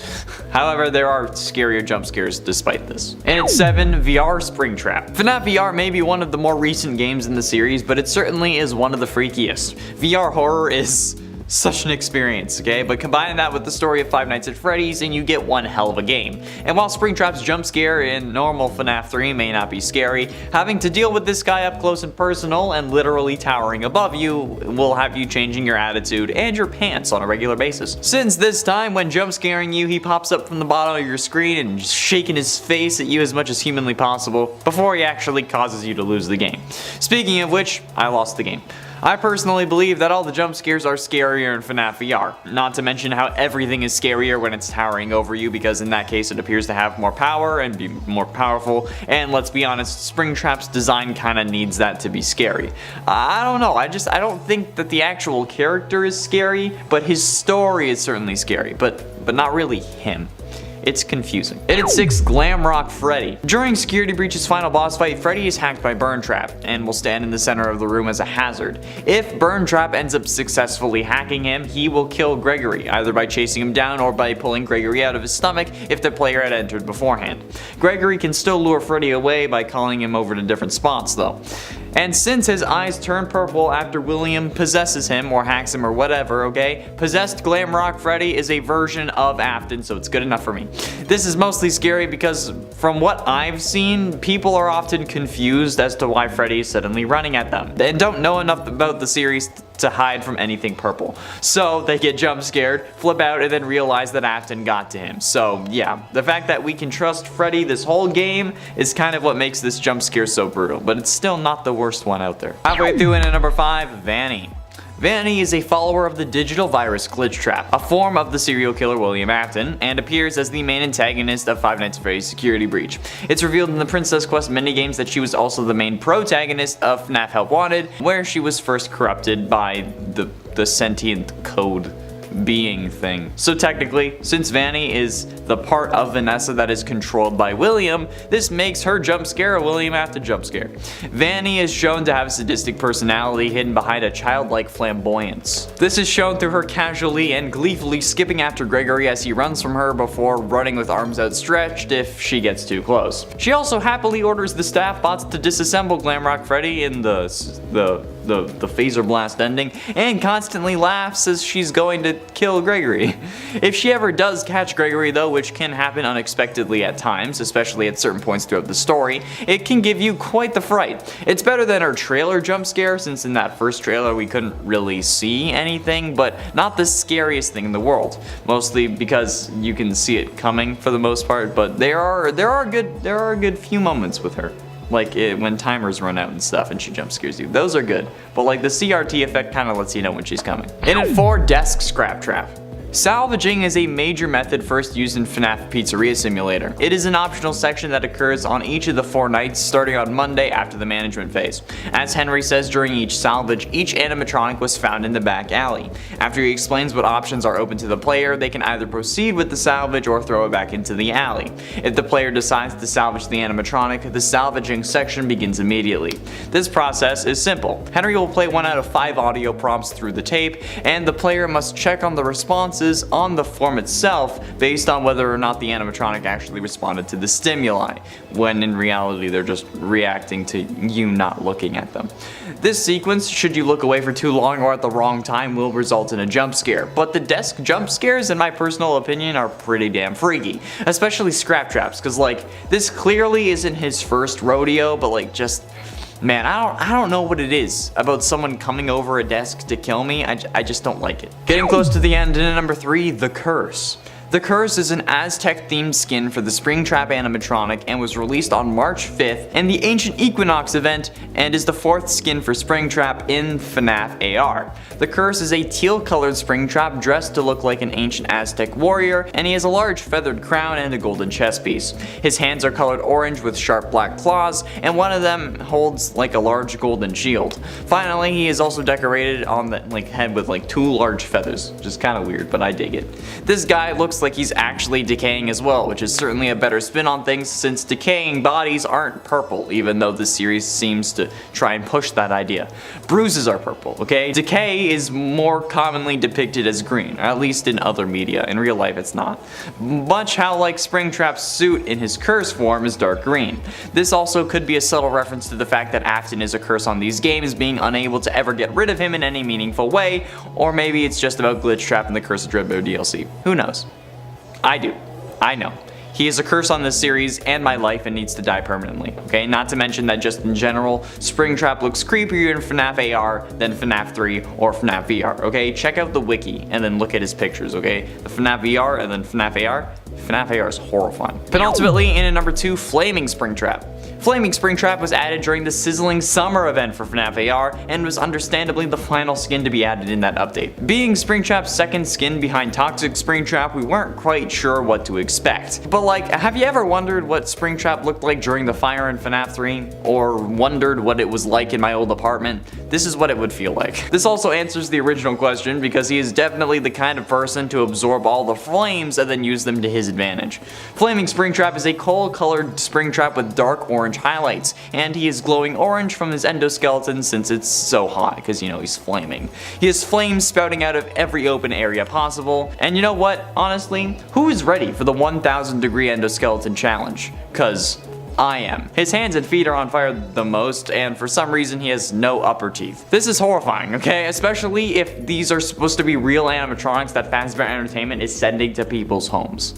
Speaker 1: However, there are scarier jump scares despite this. And at 7, VR Springtrap. FNAF VR may be one of the more recent games in the series, but it certainly is one of the freakiest. VR horror is such an experience, okay? But combine that with the story of Five Nights at Freddy's and you get one hell of a game. And while Springtrap's jump scare in normal FNAF 3 may not be scary, having to deal with this guy up close and personal and literally towering above you will have you changing your attitude and your pants on a regular basis. Since this time, when jump scaring you, he pops up from the bottom of your screen and shaking his face at you as much as humanly possible before he actually causes you to lose the game. Speaking of which, I lost the game. I personally believe that all the jump scares are scarier in FNAF VR, not to mention how everything is scarier when it's towering over you, because in that case it appears to have more power and be more powerful, and let's be honest, Springtrap's design kinda needs that to be scary. I don't know, I don't think that the actual character is scary, but his story is certainly scary, but not really him. It's confusing. In at 6, Glamrock Freddy. During Security Breach's final boss fight, Freddy is hacked by Burntrap and will stand in the center of the room as a hazard. If Burntrap ends up successfully hacking him, he will kill Gregory, either by chasing him down or by pulling Gregory out of his stomach if the player had entered beforehand. Gregory can still lure Freddy away by calling him over to different spots though. And since his eyes turn purple after William possesses him or hacks him or whatever, okay? Possessed Glamrock Freddy is a version of Afton, so it's good enough for me. This is mostly scary because from what I've seen, people are often confused as to why Freddy is suddenly running at them and don't know enough about the series to hide from anything purple. So they get jump scared, flip out, and then realize that Afton got to him. So yeah, the fact that we can trust Freddy this whole game is kind of what makes this jump scare so brutal, but it's still not the worst one out there. Halfway through in at number 5, Vanny. Vanny is a follower of the digital virus Glitchtrap, a form of the serial killer William Afton, and appears as the main antagonist of Five Nights at Freddy's Security Breach. It's revealed in the Princess Quest minigames that she was also the main protagonist of FNAF Help Wanted, where she was first corrupted by the sentient code being thing. So technically, since Vanny is the part of Vanessa that is controlled by William, this makes her jump scare a William Afton jump scare. Vanny is shown to have a sadistic personality hidden behind a childlike flamboyance. This is shown through her casually and gleefully skipping after Gregory as he runs from her before running with arms outstretched if she gets too close. She also happily orders the staff bots to disassemble Glamrock Freddy in the phaser blast ending, and constantly laughs as she's going to kill Gregory. If she ever does catch Gregory though, which can happen unexpectedly at times, especially at certain points throughout the story, it can give you quite the fright. It's better than our trailer jump scare, since in that first trailer we couldn't really see anything, but not the scariest thing in the world. Mostly because you can see it coming for the most part, but there are a good few moments with her. Like when timers run out and stuff and she jump scares you. Those are good. But like the CRT effect kind of lets you know when she's coming. In at 4, Desk Scrap Trap. Salvaging is a major method first used in FNAF Pizzeria Simulator. It is an optional section that occurs on each of the 4 nights starting on Monday after the management phase. As Henry says during each salvage, each animatronic was found in the back alley. After he explains what options are open to the player, they can either proceed with the salvage or throw it back into the alley. If the player decides to salvage the animatronic, the salvaging section begins immediately. This process is simple. Henry will play 1 out of 5 audio prompts through the tape, and the player must check on the responses on the form itself based on whether or not the animatronic actually responded to the stimuli, when in reality they're just reacting to you not looking at them. This sequence, should you look away for too long or at the wrong time, will result in a jump scare, but the desk jump scares, in my personal opinion, are pretty damn freaky, especially Scrap Traps, because like this clearly isn't his first rodeo, but like just man, I don't know what it is about someone coming over a desk to kill me. I just don't like it. Getting close to the end, and at number 3, The Curse. The Curse is an Aztec-themed skin for the Springtrap animatronic and was released on March 5th in the Ancient Equinox event, and is the 4th skin for Springtrap in FNAF AR. The Curse is a teal-colored Springtrap dressed to look like an ancient Aztec warrior, and he has a large feathered crown and a golden chest piece. His hands are colored orange with sharp black claws, and one of them holds like a large golden shield. Finally, he is also decorated on the head with like 2 large feathers, which is kind of weird, but I dig it. This guy looks like he's actually decaying as well, which is certainly a better spin on things since decaying bodies aren't purple, even though the series seems to try and push that idea. Bruises are purple, okay? Decay is more commonly depicted as green, or at least in other media. In real life it's not. Much how like Springtrap's suit in his curse form is dark green. This also could be a subtle reference to the fact that Afton is a curse on these games, being unable to ever get rid of him in any meaningful way, or maybe it's just about Glitchtrap and the Curse of Dreadbear DLC. Who knows? I do. I know. He is a curse on this series and my life and needs to die permanently, okay? Not to mention that just in general, Springtrap looks creepier in FNAF AR than FNAF 3 or FNAF VR, okay? Check out the wiki and then look at his pictures, okay? The FNAF VR and then FNAF AR. FNAF AR is horrifying. Penultimately, in at number 2, Flaming Springtrap. Flaming Springtrap was added during the Sizzling Summer event for FNAF AR and was understandably the final skin to be added in that update. Being Springtrap's second skin behind Toxic Springtrap, we weren't quite sure what to expect. But like, have you ever wondered what Springtrap looked like during the fire in FNAF 3? Or wondered what it was like in my old apartment? This is what it would feel like. This also answers the original question because he is definitely the kind of person to absorb all the flames and then use them to his advantage. Flaming Springtrap is a coal-colored Springtrap with dark orange highlights, and he is glowing orange from his endoskeleton since it's so hot, because you know he's flaming. He has flames spouting out of every open area possible, and you know what, honestly, who is ready for the 1000 degree endoskeleton challenge? Cause I am. His hands and feet are on fire the most, and for some reason he has no upper teeth. This is horrifying, okay? Especially if these are supposed to be real animatronics that Fazbear Entertainment is sending to people's homes.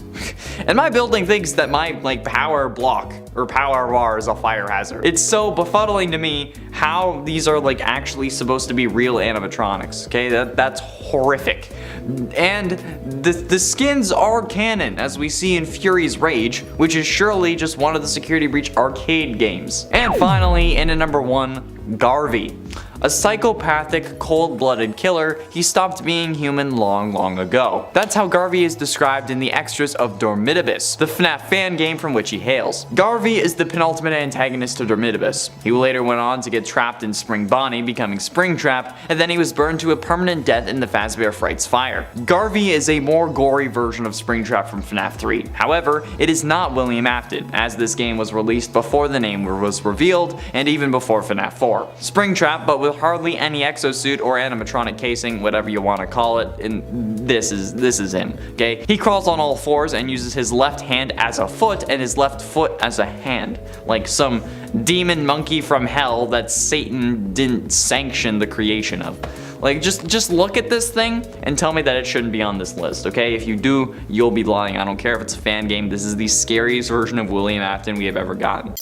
Speaker 1: And my building thinks that my power block or power bar is a fire hazard. It's so befuddling to me how these are actually supposed to be real animatronics, okay? That's horrific. And the skins are canon, as we see in Fury's Rage, which is surely just one of the Security Breach arcade games. And finally, in at number 1, Garvey. A psychopathic, cold-blooded killer, he stopped being human long ago. That's how Garvey is described in the extras of Dormitibus, the FNAF fan game from which he hails. Garvey is the penultimate antagonist to Dormitibus. He later went on to get trapped in Spring Bonnie, becoming Springtrap, and then he was burned to a permanent death in the Fazbear Frights fire. Garvey is a more gory version of Springtrap from FNAF 3. However, it is not William Afton, as this game was released before the name was revealed, and even before FNAF 4. Springtrap, but with hardly any exosuit or animatronic casing, whatever you want to call it, and this is him, okay? He crawls on all fours and uses his left hand as a foot and his left foot as a hand, like some demon monkey from hell that Satan didn't sanction the creation of. Just look at this thing and tell me that it shouldn't be on this list, okay? If you do, you'll be lying. I don't care if it's a fan game. This is the scariest version of William Afton we have ever gotten.